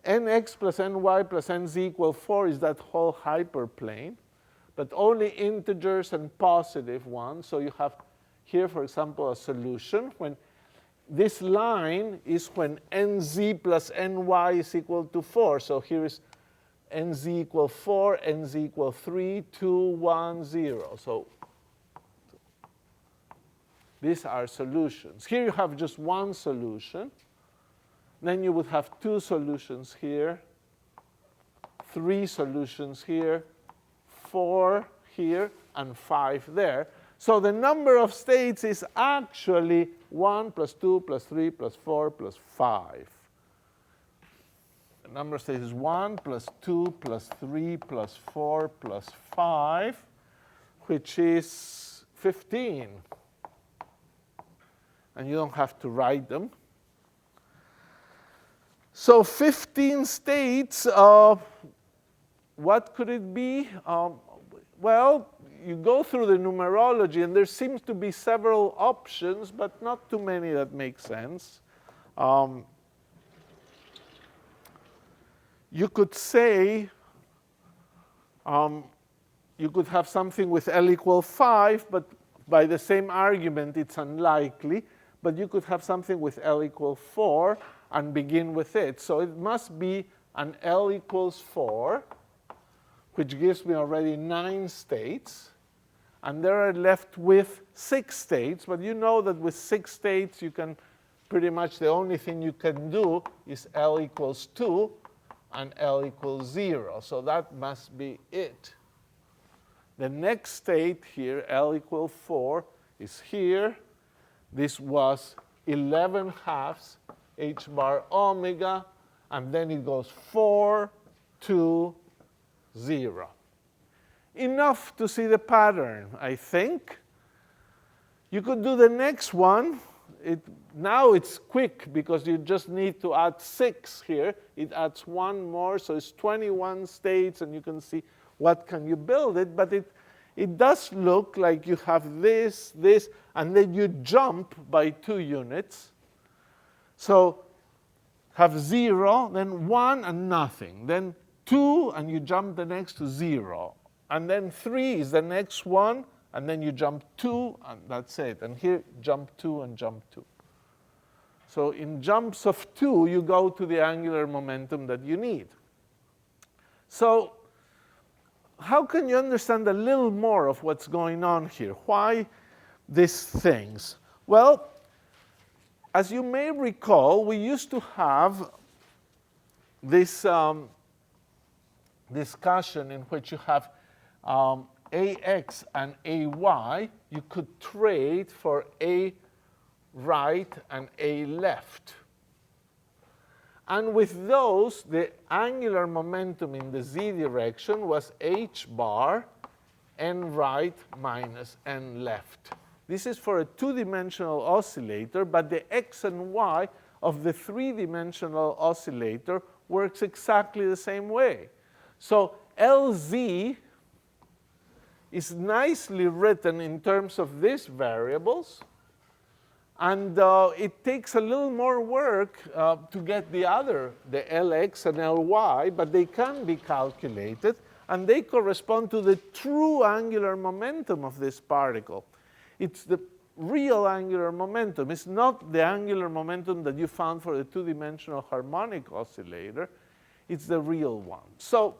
S2: Nx plus ny plus nz equal 4 is that whole hyperplane. But only integers and positive ones. So you have here, for example, a solution when this line is when nz plus ny is equal to 4. So here is nz equal 4, nz equal 3, 2, 1, 0. So these are solutions. Here you have just one solution. Then you would have 2 solutions here, 3 solutions here, 4 here, and 5 there. So the number of states is actually 1 plus 2 plus 3 plus 4 plus 5. The number of states is 1 plus 2 plus 3 plus 4 plus 5, which is 15. And you don't have to write them. So 15 states, what could it be? Well, you go through the numerology, and there seems to be several options, but not too many that make sense. You could say, you could have something with L equal 5, but by the same argument, it's unlikely. But you could have something with L equal 4 and begin with it. So it must be an L equals 4, which gives me already 9 states. And there are left with 6 states. But you know that with 6 states, you can pretty much the only thing you can do is L equals 2 and L equals 0. So that must be it. The next state here, L equals 4, is here. This was 11 halves h bar omega, and then it goes 4, 2, 0. Enough to see the pattern, I think. You could do the next one. Now it's quick because you just need to add 6 here. It adds 1 more, so it's 21 states, and you can see what can you build it. But it does look like you have this, this, and then you jump by 2 units. So have 0, then 1 and nothing. Then 2, and you jump the next to 0. And then 3 is the next one, and then you jump 2, and that's it. And here, jump 2 and jump 2. So in jumps of 2, you go to the angular momentum that you need. So how can you understand a little more of what's going on here? Why these things? Well, as you may recall, we used to have this discussion in which you have AX and AY. You could trade for A right and A left. And with those, the angular momentum in the z direction was h bar n right minus n left. This is for a 2-dimensional oscillator, but the x and y of the 3-dimensional oscillator works exactly the same way. So LZ is nicely written in terms of these variables. And it takes a little more work to get the LX and LY, but they can be calculated, and they correspond to the true angular momentum of this particle. It's the real angular momentum. It's not the angular momentum that you found for the 2-dimensional harmonic oscillator. It's the real one. So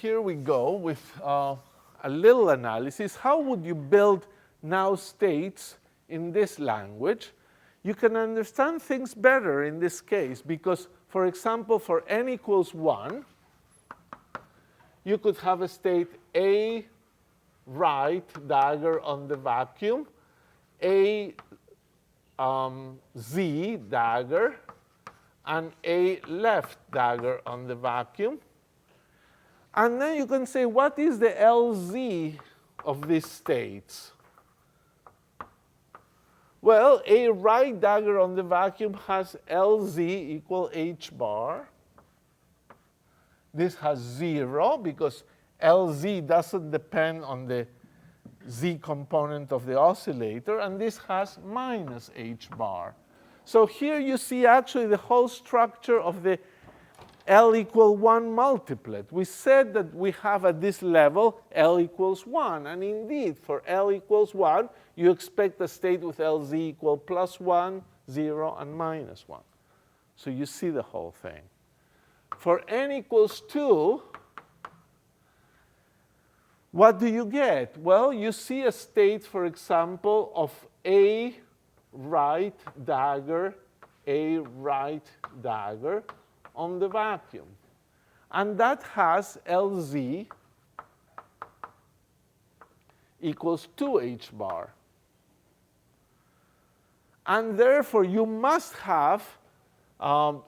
S2: here we go with a little analysis. How would you build now states in this language? You can understand things better in this case because, for example, for n equals 1, you could have a state A right dagger on the vacuum, A Z dagger, and A left dagger on the vacuum. And then you can say, what is the LZ of these states? Well, A right dagger on the vacuum has LZ equal H bar. This has 0 because LZ doesn't depend on the Z component of the oscillator, and this has minus H bar. So here you see actually the whole structure of the L equal 1 multiplet. We said that we have at this level L equals 1. And indeed, for L equals 1, you expect a state with LZ equal plus 1, 0, and minus 1. So you see the whole thing. For n equals 2, what do you get? Well, you see a state, for example, of A right dagger, A right dagger on the vacuum. And that has LZ equals 2H bar. And therefore, you must have,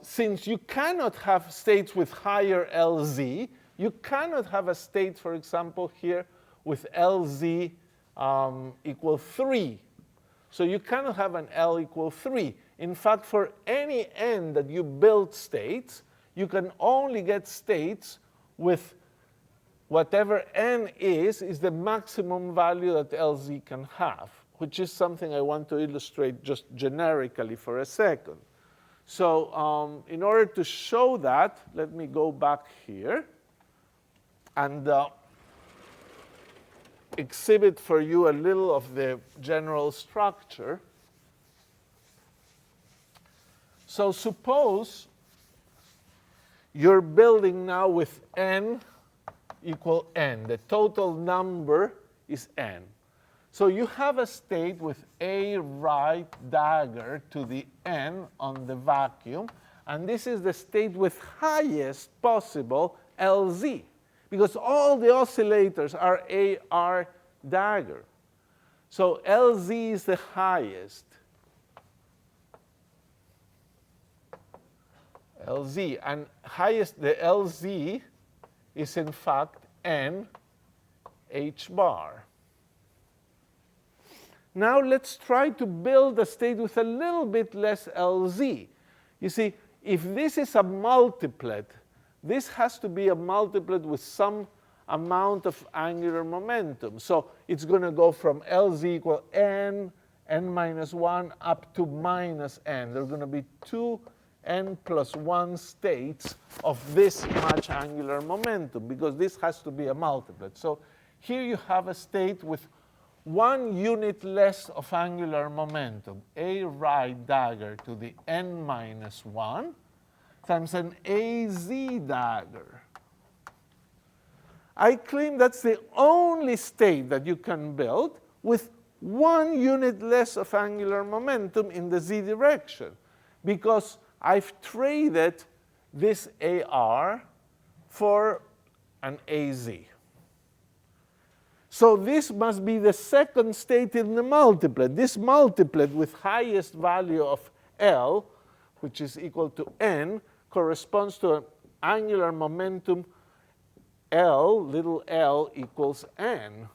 S2: since you cannot have states with higher LZ, you cannot have a state, for example, here with LZ equal 3. So you cannot have an L equal 3. In fact, for any n that you build states, you can only get states with whatever n is the maximum value that LZ can have, which is something I want to illustrate just generically for a second. So in order to show that, let me go back here and exhibit for you a little of the general structure. So suppose you're building now with n equal n. The total number is n. So you have a state with A right dagger to the n on the vacuum. And this is the state with highest possible LZ, because all the oscillators are AR dagger. So LZ is the highest. LZ, and highest, the LZ is in fact n H bar. Now let's try to build a state with a little bit less LZ. You see, if this is a multiplet, this has to be a multiplet with some amount of angular momentum. So it's going to go from LZ equal n, n minus 1, up to minus n. There are going to be 2n plus 1 states of this much angular momentum, because this has to be a multiplet. So here you have a state with 1 unit less of angular momentum, A right dagger to the n minus 1, times an AZ dagger. I claim that's the only state that you can build with 1 unit less of angular momentum in the z direction, because I've traded this AR for an AZ. So this must be the second state in the multiplet. This multiplet with highest value of L, which is equal to n, corresponds to an angular momentum L, little l, equals n.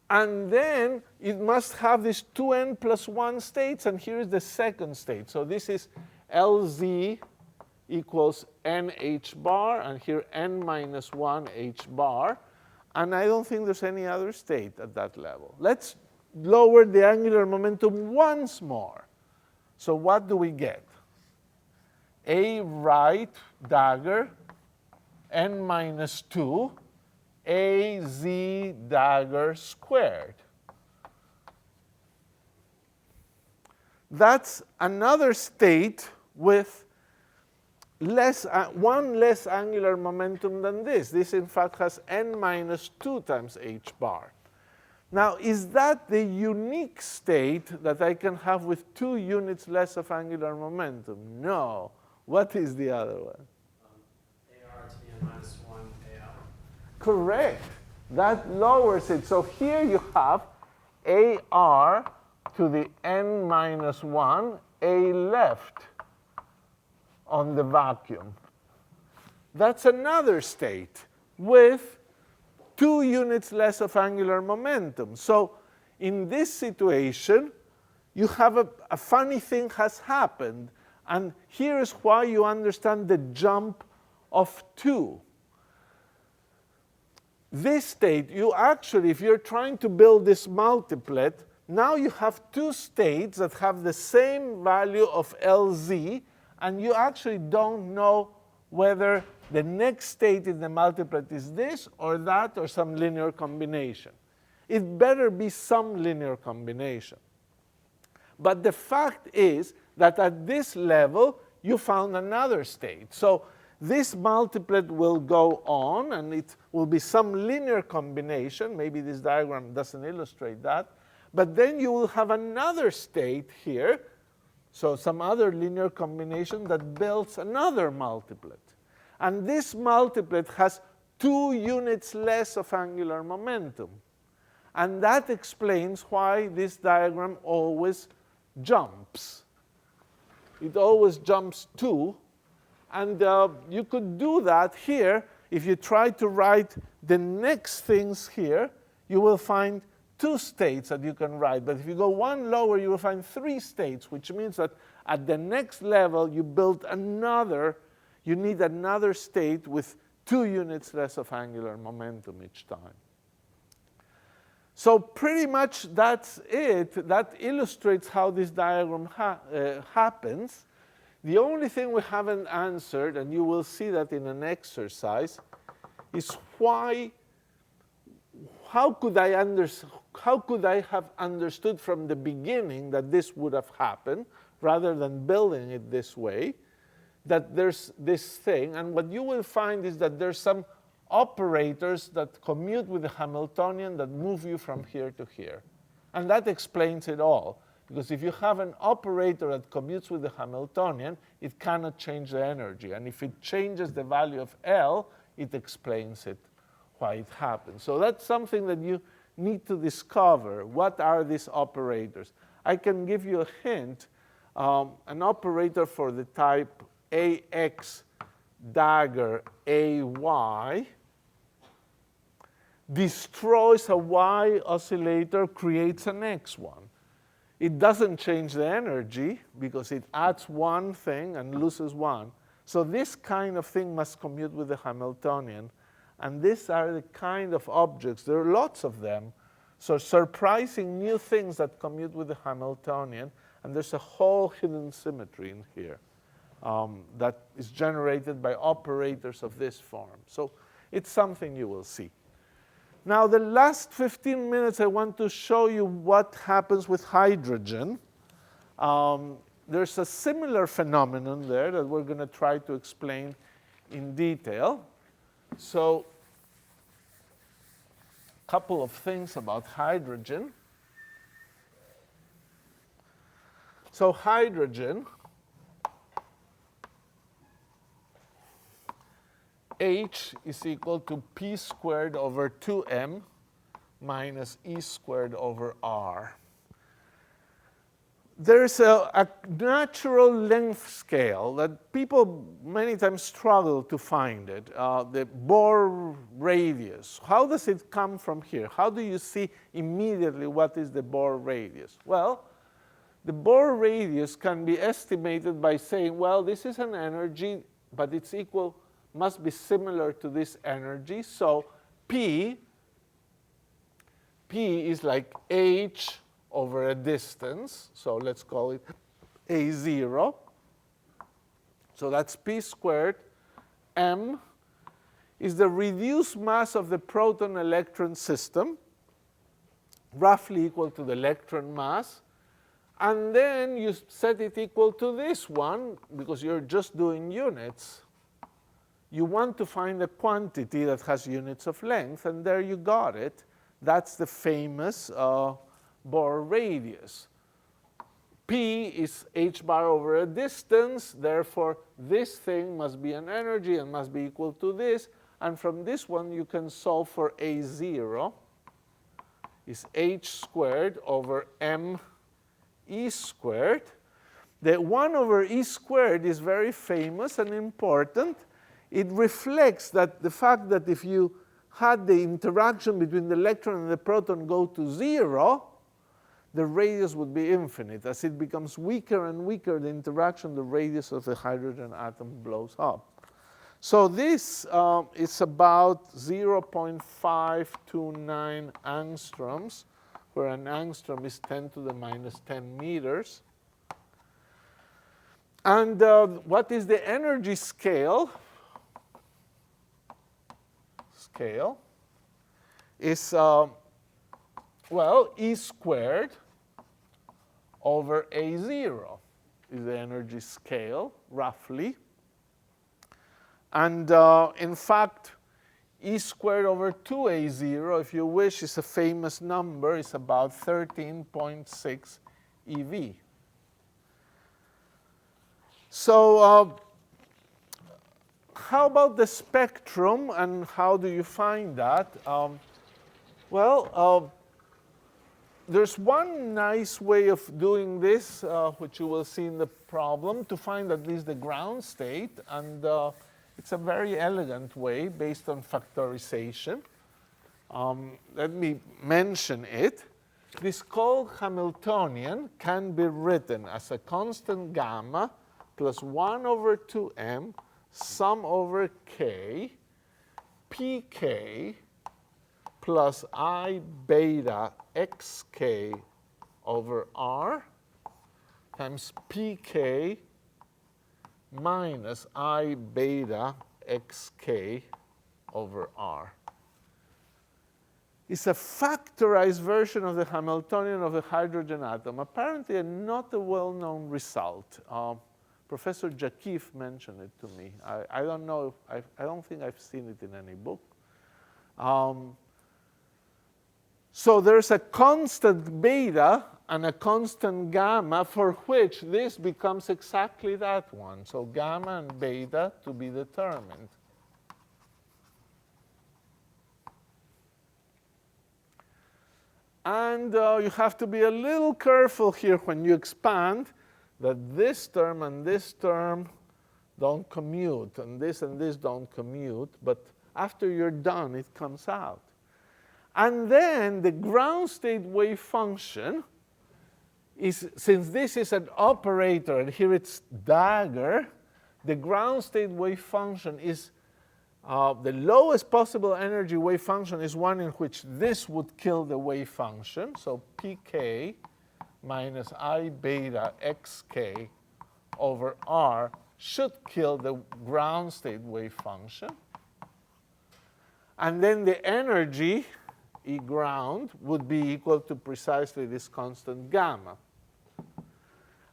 S2: And then it must have these 2n plus 1 states, and here is the second state. So this is LZ equals nh bar, and here n minus 1 h bar. And I don't think there's any other state at that level. Let's lower the angular momentum once more. So what do we get? A right dagger, n minus 2, AZ dagger squared. That's another state with one less angular momentum than this. This, in fact, has n minus 2 times h bar. Now, is that the unique state that I can have with 2 units less of angular momentum? No. What is the other one?
S3: AR to the n minus
S2: Correct. That lowers it. So here you have AR to the n minus 1, A left on the vacuum. That's another state with 2 units less of angular momentum. So in this situation, you have a funny thing has happened. And here is why you understand the jump of 2. This state, you actually, if you're trying to build this multiplet, now you have 2 states that have the same value of LZ, and you actually don't know whether the next state in the multiplet is this or that or some linear combination. It better be some linear combination. But the fact is that at this level, you found another state. So this multiplet will go on, and it will be some linear combination. Maybe this diagram doesn't illustrate that. But then you will have another state here, so some other linear combination that builds another multiplet. And this multiplet has 2 units less of angular momentum. And that explains why this diagram always jumps. It always jumps 2. And you could do that here. If you try to write the next things here, you will find 2 states that you can write. But if you go 1 lower, you will find 3 states, which means that at the next level, you build another. You need another state with 2 units less of angular momentum each time. So pretty much that's it. That illustrates how this diagram happens. The only thing we haven't answered, and you will see that in an exercise, is how could I have understood from the beginning that this would have happened, rather than building it this way, that there's this thing. And what you will find is that there's some operators that commute with the Hamiltonian that move you from here to here. And that explains it all. Because if you have an operator that commutes with the Hamiltonian, it cannot change the energy. And if it changes the value of L, it explains it, why it happens. So that's something that you need to discover. What are these operators? I can give you a hint. An operator for the type AX dagger AY destroys a Y oscillator, creates an X one. It doesn't change the energy because it adds one thing and loses one. So this kind of thing must commute with the Hamiltonian. And these are the kind of objects. There are lots of them. So surprising new things that commute with the Hamiltonian. And there's a whole hidden symmetry in here that is generated by operators of this form. So it's something you will see. Now, the last 15 minutes, I want to show you what happens with hydrogen. There's a similar phenomenon there that we're going to try to explain in detail. So a couple of things about hydrogen. So hydrogen, H is equal to P squared over 2m minus E squared over R. There's a natural length scale that people many times struggle to find it, the Bohr radius. How does it come from here? How do you see immediately what is the Bohr radius? Well, the Bohr radius can be estimated by saying, well, this is an energy, but it's equal, must be similar to this energy. So P is like H over a distance. So let's call it A0. So that's P squared. M is the reduced mass of the proton-electron system, roughly equal to the electron mass. And then you set it equal to this one, because you're just doing units. You want to find a quantity that has units of length, and there you got it. That's the famous Bohr radius. P is h bar over a distance. Therefore, this thing must be an energy and must be equal to this. And from this one, you can solve for A0 is h squared over m(e) squared. The 1 over e squared is very famous and important. It reflects that the fact that if you had the interaction between the electron and the proton go to 0, the radius would be infinite. As it becomes weaker and weaker, the interaction, the radius of the hydrogen atom blows up. So this is about 0.529 angstroms, where an angstrom is 10 to the minus 10 meters. And what is the energy scale? Scale is, well, E squared over A0 is the energy scale, roughly. And in fact, E squared over 2A0, if you wish, is a famous number. It's about 13.6 eV. So how about the spectrum, and how do you find that? There's one nice way of doing this, which you will see in the problem, to find at least the ground state. And it's a very elegant way based on factorization. Let me mention it. This cold Hamiltonian can be written as a constant gamma plus 1 over 2m sum over k, pk plus I beta xk over r times pk minus I beta xk over r. It's a factorized version of the Hamiltonian of the hydrogen atom, apparently not a well-known result. Professor Jakif mentioned it to me. I don't know, I don't think I've seen it in any book. So there's a constant beta and a constant gamma for which this becomes exactly that one. So gamma and beta to be determined. And you have to be a little careful here when you expand, that this term and this term don't commute, and this don't commute, but after you're done, it comes out. And then the ground state wave function is, since this is an operator, and here it's dagger, the ground state wave function is the lowest possible energy wave function is one in which this would kill the wave function. So pk minus I beta xk over r should kill the ground state wave function. And then the energy, E ground, would be equal to precisely this constant gamma.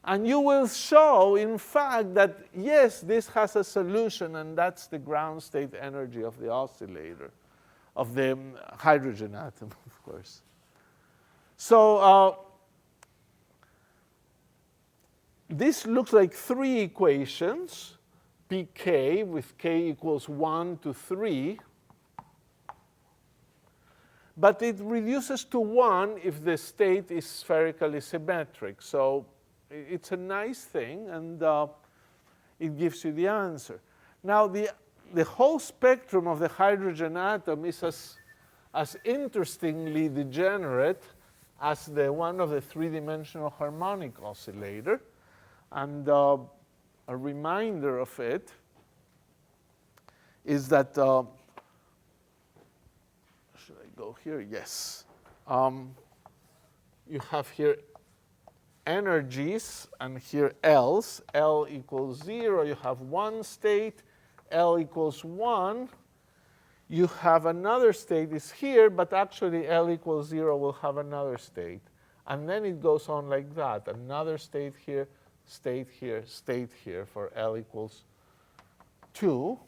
S2: And you will show, in fact, that yes, this has a solution, and that's the ground state energy of the oscillator, of the hydrogen atom, of course. So this looks like 3 equations, pk with k equals 1 to 3. But it reduces to 1 if the state is spherically symmetric. So it's a nice thing, and it gives you the answer. Now, the whole spectrum of the hydrogen atom is as interestingly degenerate as the one of the 3-dimensional harmonic oscillator. And a reminder of it is that, should I go here? Yes. You have here energies, and here L's. L equals 0. You have one state. L equals 1. You have another state is here, but actually L equals 0 will have another state. And then it goes on like that. Another state here, state here for L equals 2.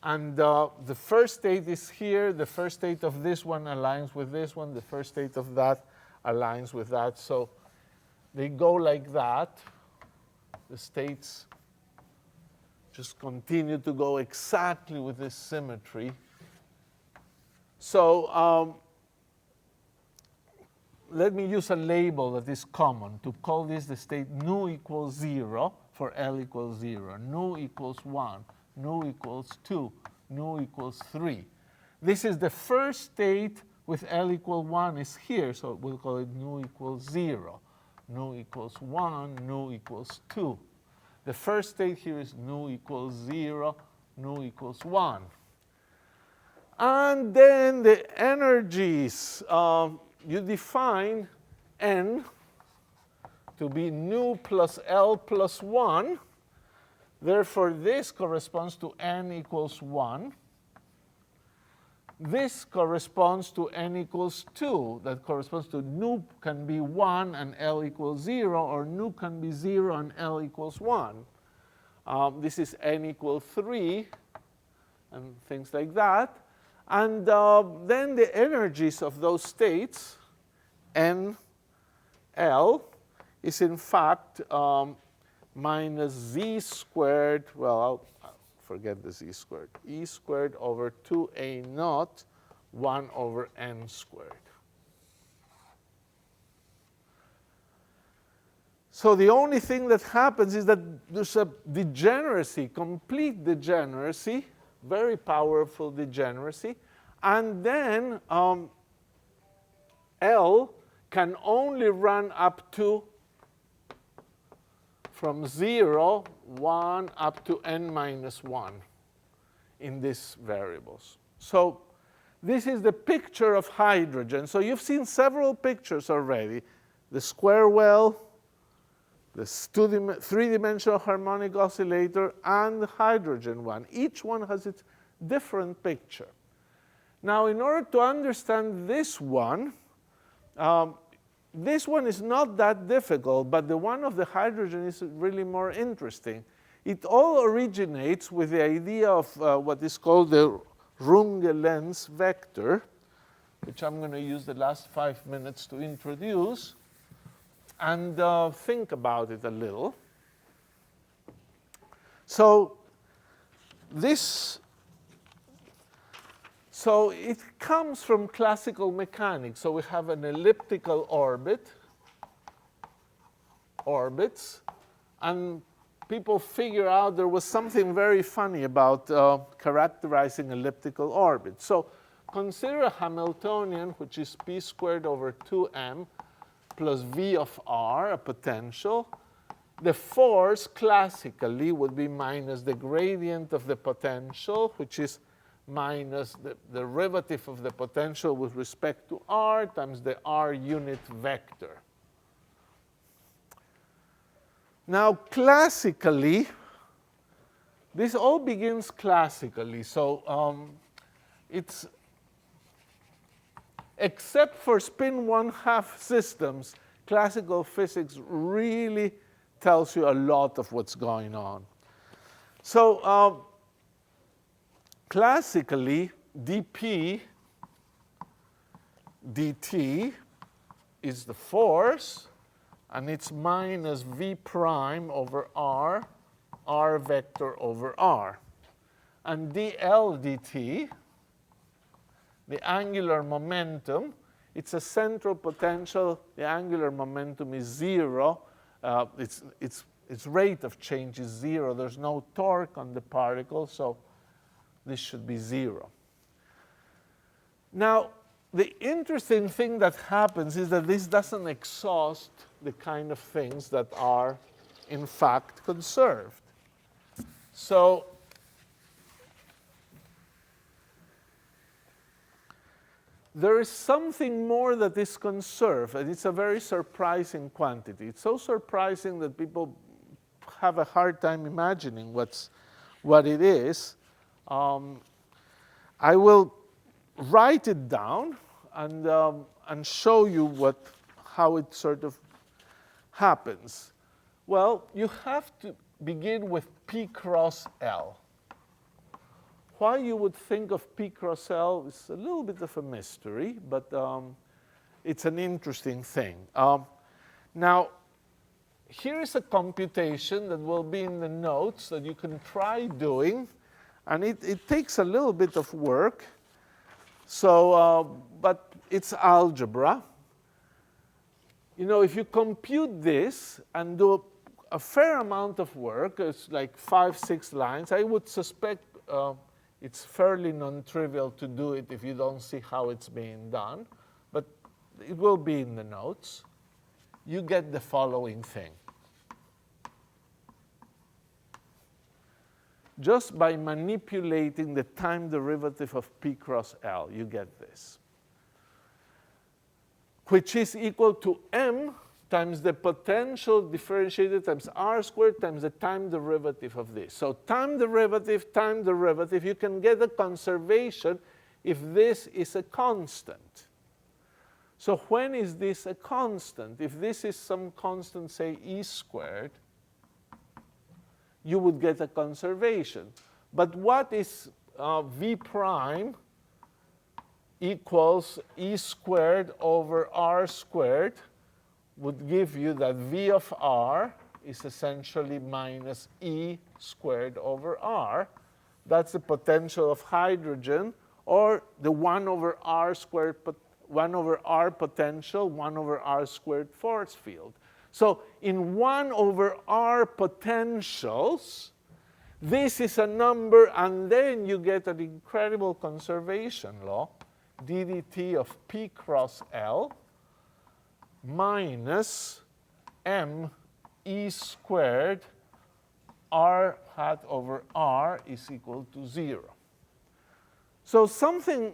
S2: And the first state is here. The first state of this one aligns with this one. The first state of that aligns with that. So they go like that. The states just continue to go exactly with this symmetry. So let me use a label that is common to call this the state nu equals 0 for L equals 0, nu equals 1, nu equals 2, nu equals 3. This is the first state with L equal 1 is here, so we'll call it nu equals 0. Nu equals 1, nu equals 2. The first state here is nu equals 0, nu equals 1. And then the energies, you define N to be nu plus L plus 1. Therefore, this corresponds to N equals 1. This corresponds to N equals 2. That corresponds to nu can be 1 and L equals 0, or nu can be 0 and L equals 1. This is N equals 3, and things like that. And then the energies of those states, N, L, is in fact minus z squared, well, I'll forget the z squared, e squared over 2a naught, 1 over n squared. So the only thing that happens is that there's a degeneracy, complete degeneracy, very powerful degeneracy, and then L can only run up to from 0, 1, up to n minus 1 in these variables. So this is the picture of hydrogen. So you've seen several pictures already. The square well, the three-dimensional harmonic oscillator, and the hydrogen one. Each one has its different picture. Now, in order to understand this one is not that difficult, but the one of the hydrogen is really more interesting. It all originates with the idea of what is called the Runge-Lenz vector, which I'm going to use the last 5 minutes to introduce, and think about it a little. So it comes from classical mechanics. So we have an elliptical orbits, and people figure out there was something very funny about characterizing elliptical orbits. So consider a Hamiltonian, which is p squared over 2m plus v of r, a potential. The force classically would be minus the gradient of the potential, which is minus the derivative of the potential with respect to r times the r unit vector. Now, classically, this all begins classically. So it's, except for spin 1/2 systems, classical physics really tells you a lot of what's going on. So classically, dp dt is the force, and it's minus v prime over r vector over r. And dl dt, the angular momentum, it's a central potential. The angular momentum is 0. Its rate of change is 0. There's no torque on the particle, so this should be 0. Now, the interesting thing that happens is that this doesn't exhaust the kind of things that are, in fact, conserved. So there is something more that is conserved, and it's a very surprising quantity. It's so surprising that people have a hard time imagining what it is. I will write it down and show you how it sort of happens. Well, you have to begin with P cross L. Why you would think of P cross L is a little bit of a mystery, but it's an interesting thing. Now, here is a computation that will be in the notes that you can try doing. And it takes a little bit of work. So, but it's algebra. You know, if you compute this and do a fair amount of work, it's like 5, 6 lines, I would suspect it's fairly non-trivial to do it if you don't see how it's being done. But it will be in the notes. You get the following thing. Just by manipulating the time derivative of P cross L, you get this, which is equal to m times the potential differentiated times r squared times the time derivative of this. So time derivative, you can get a conservation if this is a constant. So when is this a constant? If this is some constant, say e squared, you would get a conservation. But what is v prime equals e squared over r squared would give you that v of r is essentially minus e squared over r. That's the potential of hydrogen, or the 1 over r squared, 1 over r potential, 1 over r squared force field. So in 1 over r potentials, this is a number, and then you get an incredible conservation law, d dt of P cross L minus m e squared r hat over r is equal to 0. So something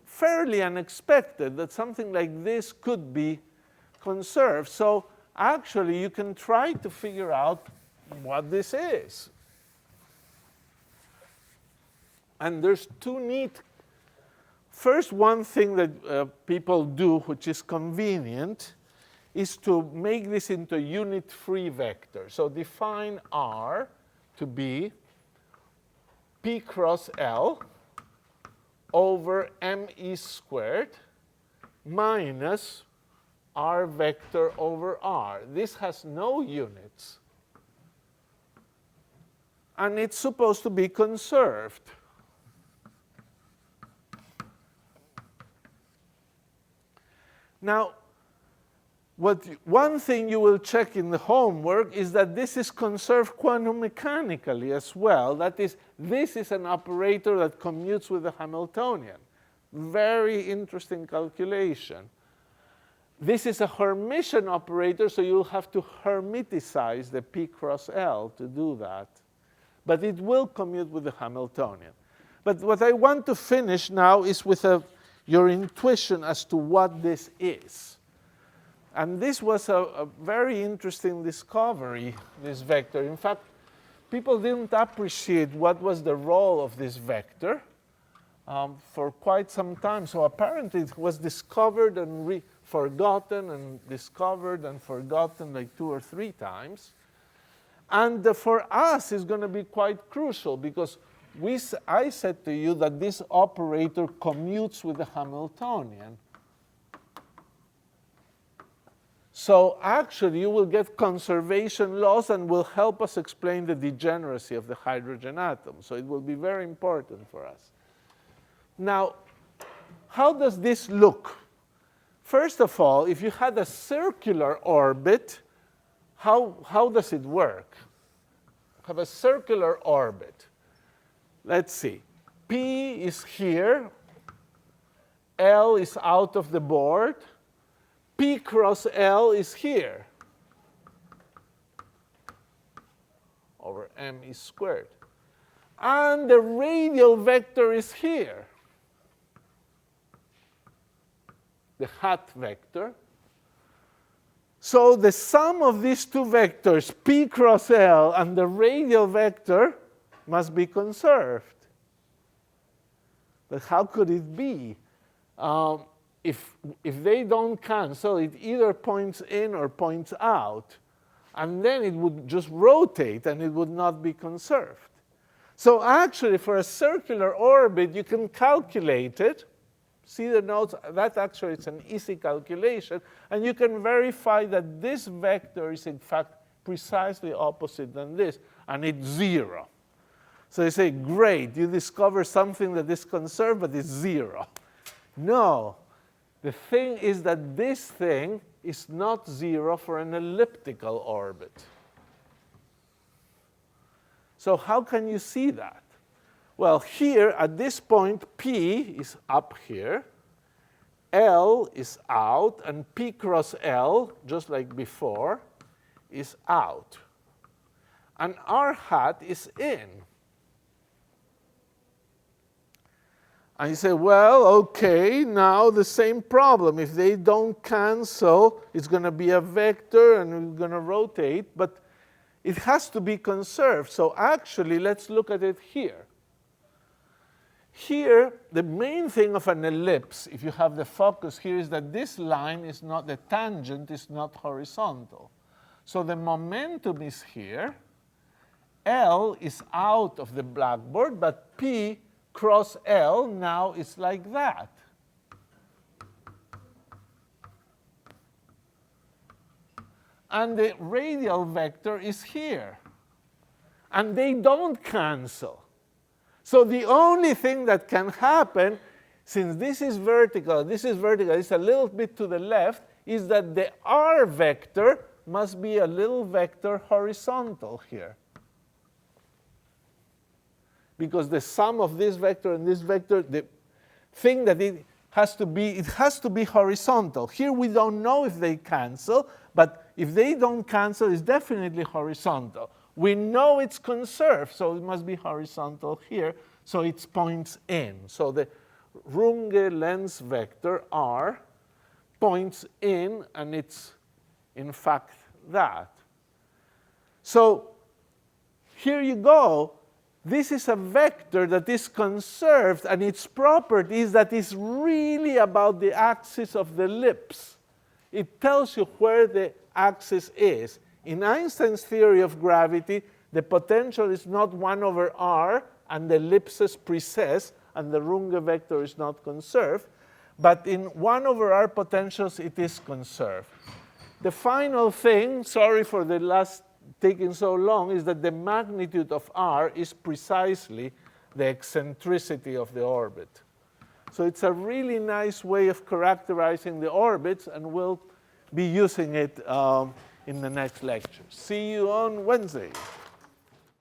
S2: fairly unexpected, that something like this could be conserved. So actually, you can try to figure out what this is. And there's two neat. First, one thing that people do, which is convenient, is to make this into a unit free vector. So define R to be P cross L over me squared minus r vector over r. This has no units. And it's supposed to be conserved. Now, one thing you will check in the homework is that this is conserved quantum mechanically as well. That is, this is an operator that commutes with the Hamiltonian. Very interesting calculation. This is a Hermitian operator, so you'll have to hermiticize the P cross L to do that. But it will commute with the Hamiltonian. But what I want to finish now is with your intuition as to what this is. And this was a very interesting discovery, this vector. In fact, people didn't appreciate what was the role of this vector for quite some time. So apparently it was discovered and forgotten and discovered and forgotten like 2 or 3 times. And for us, it's going to be quite crucial because I said to you that this operator commutes with the Hamiltonian. So actually, you will get conservation laws and will help us explain the degeneracy of the hydrogen atom. So it will be very important for us. Now, how does this look? First of all, if you had a circular orbit, how does it work? Have a circular orbit. Let's see. P is here. L is out of the board. P cross L is here over me squared. And the radial vector is here, the hat vector. So the sum of these two vectors, P cross L and the radial vector, must be conserved. But how could it be? If they don't cancel, it either points in or points out. And then it would just rotate, and it would not be conserved. So actually, for a circular orbit, you can calculate it. See the notes? That actually is an easy calculation. And you can verify that this vector is, in fact, precisely opposite than this, and it's 0. So you say, great, you discover something that is conserved, but it's 0. No. The thing is that this thing is not 0 for an elliptical orbit. So how can you see that? Well, here, at this point, P is up here, L is out, and P cross L, just like before, is out. And R hat is in. And you say, well, OK, now the same problem. If they don't cancel, it's going to be a vector, and we're going to rotate. But it has to be conserved. So actually, let's look at it here. Here, the main thing of an ellipse, if you have the focus here, is that this line is not, the tangent is not horizontal. So the momentum is here. L is out of the blackboard, but P cross L now is like that. And the radial vector is here. And they don't cancel. So the only thing that can happen, since this is vertical, it's a little bit to the left, is that the R vector must be a little vector horizontal here. Because the sum of this vector and this vector, the thing that it has to be horizontal. Here we don't know if they cancel, but if they don't cancel, it's definitely horizontal. We know it's conserved, so it must be horizontal here, so it points in. So the Runge-Lenz vector R points in, and it's, in fact, that. So here you go. This is a vector that is conserved, and its property is that it's really about the axis of the ellipse. It tells you where the axis is. In Einstein's theory of gravity, the potential is not 1 over r, and the ellipses precess, and the Runge vector is not conserved. But in 1 over r potentials, it is conserved. The final thing, sorry for the last taking so long, is that the magnitude of r is precisely the eccentricity of the orbit. So it's a really nice way of characterizing the orbits, and we'll be using it in the next lecture. See you on Wednesday.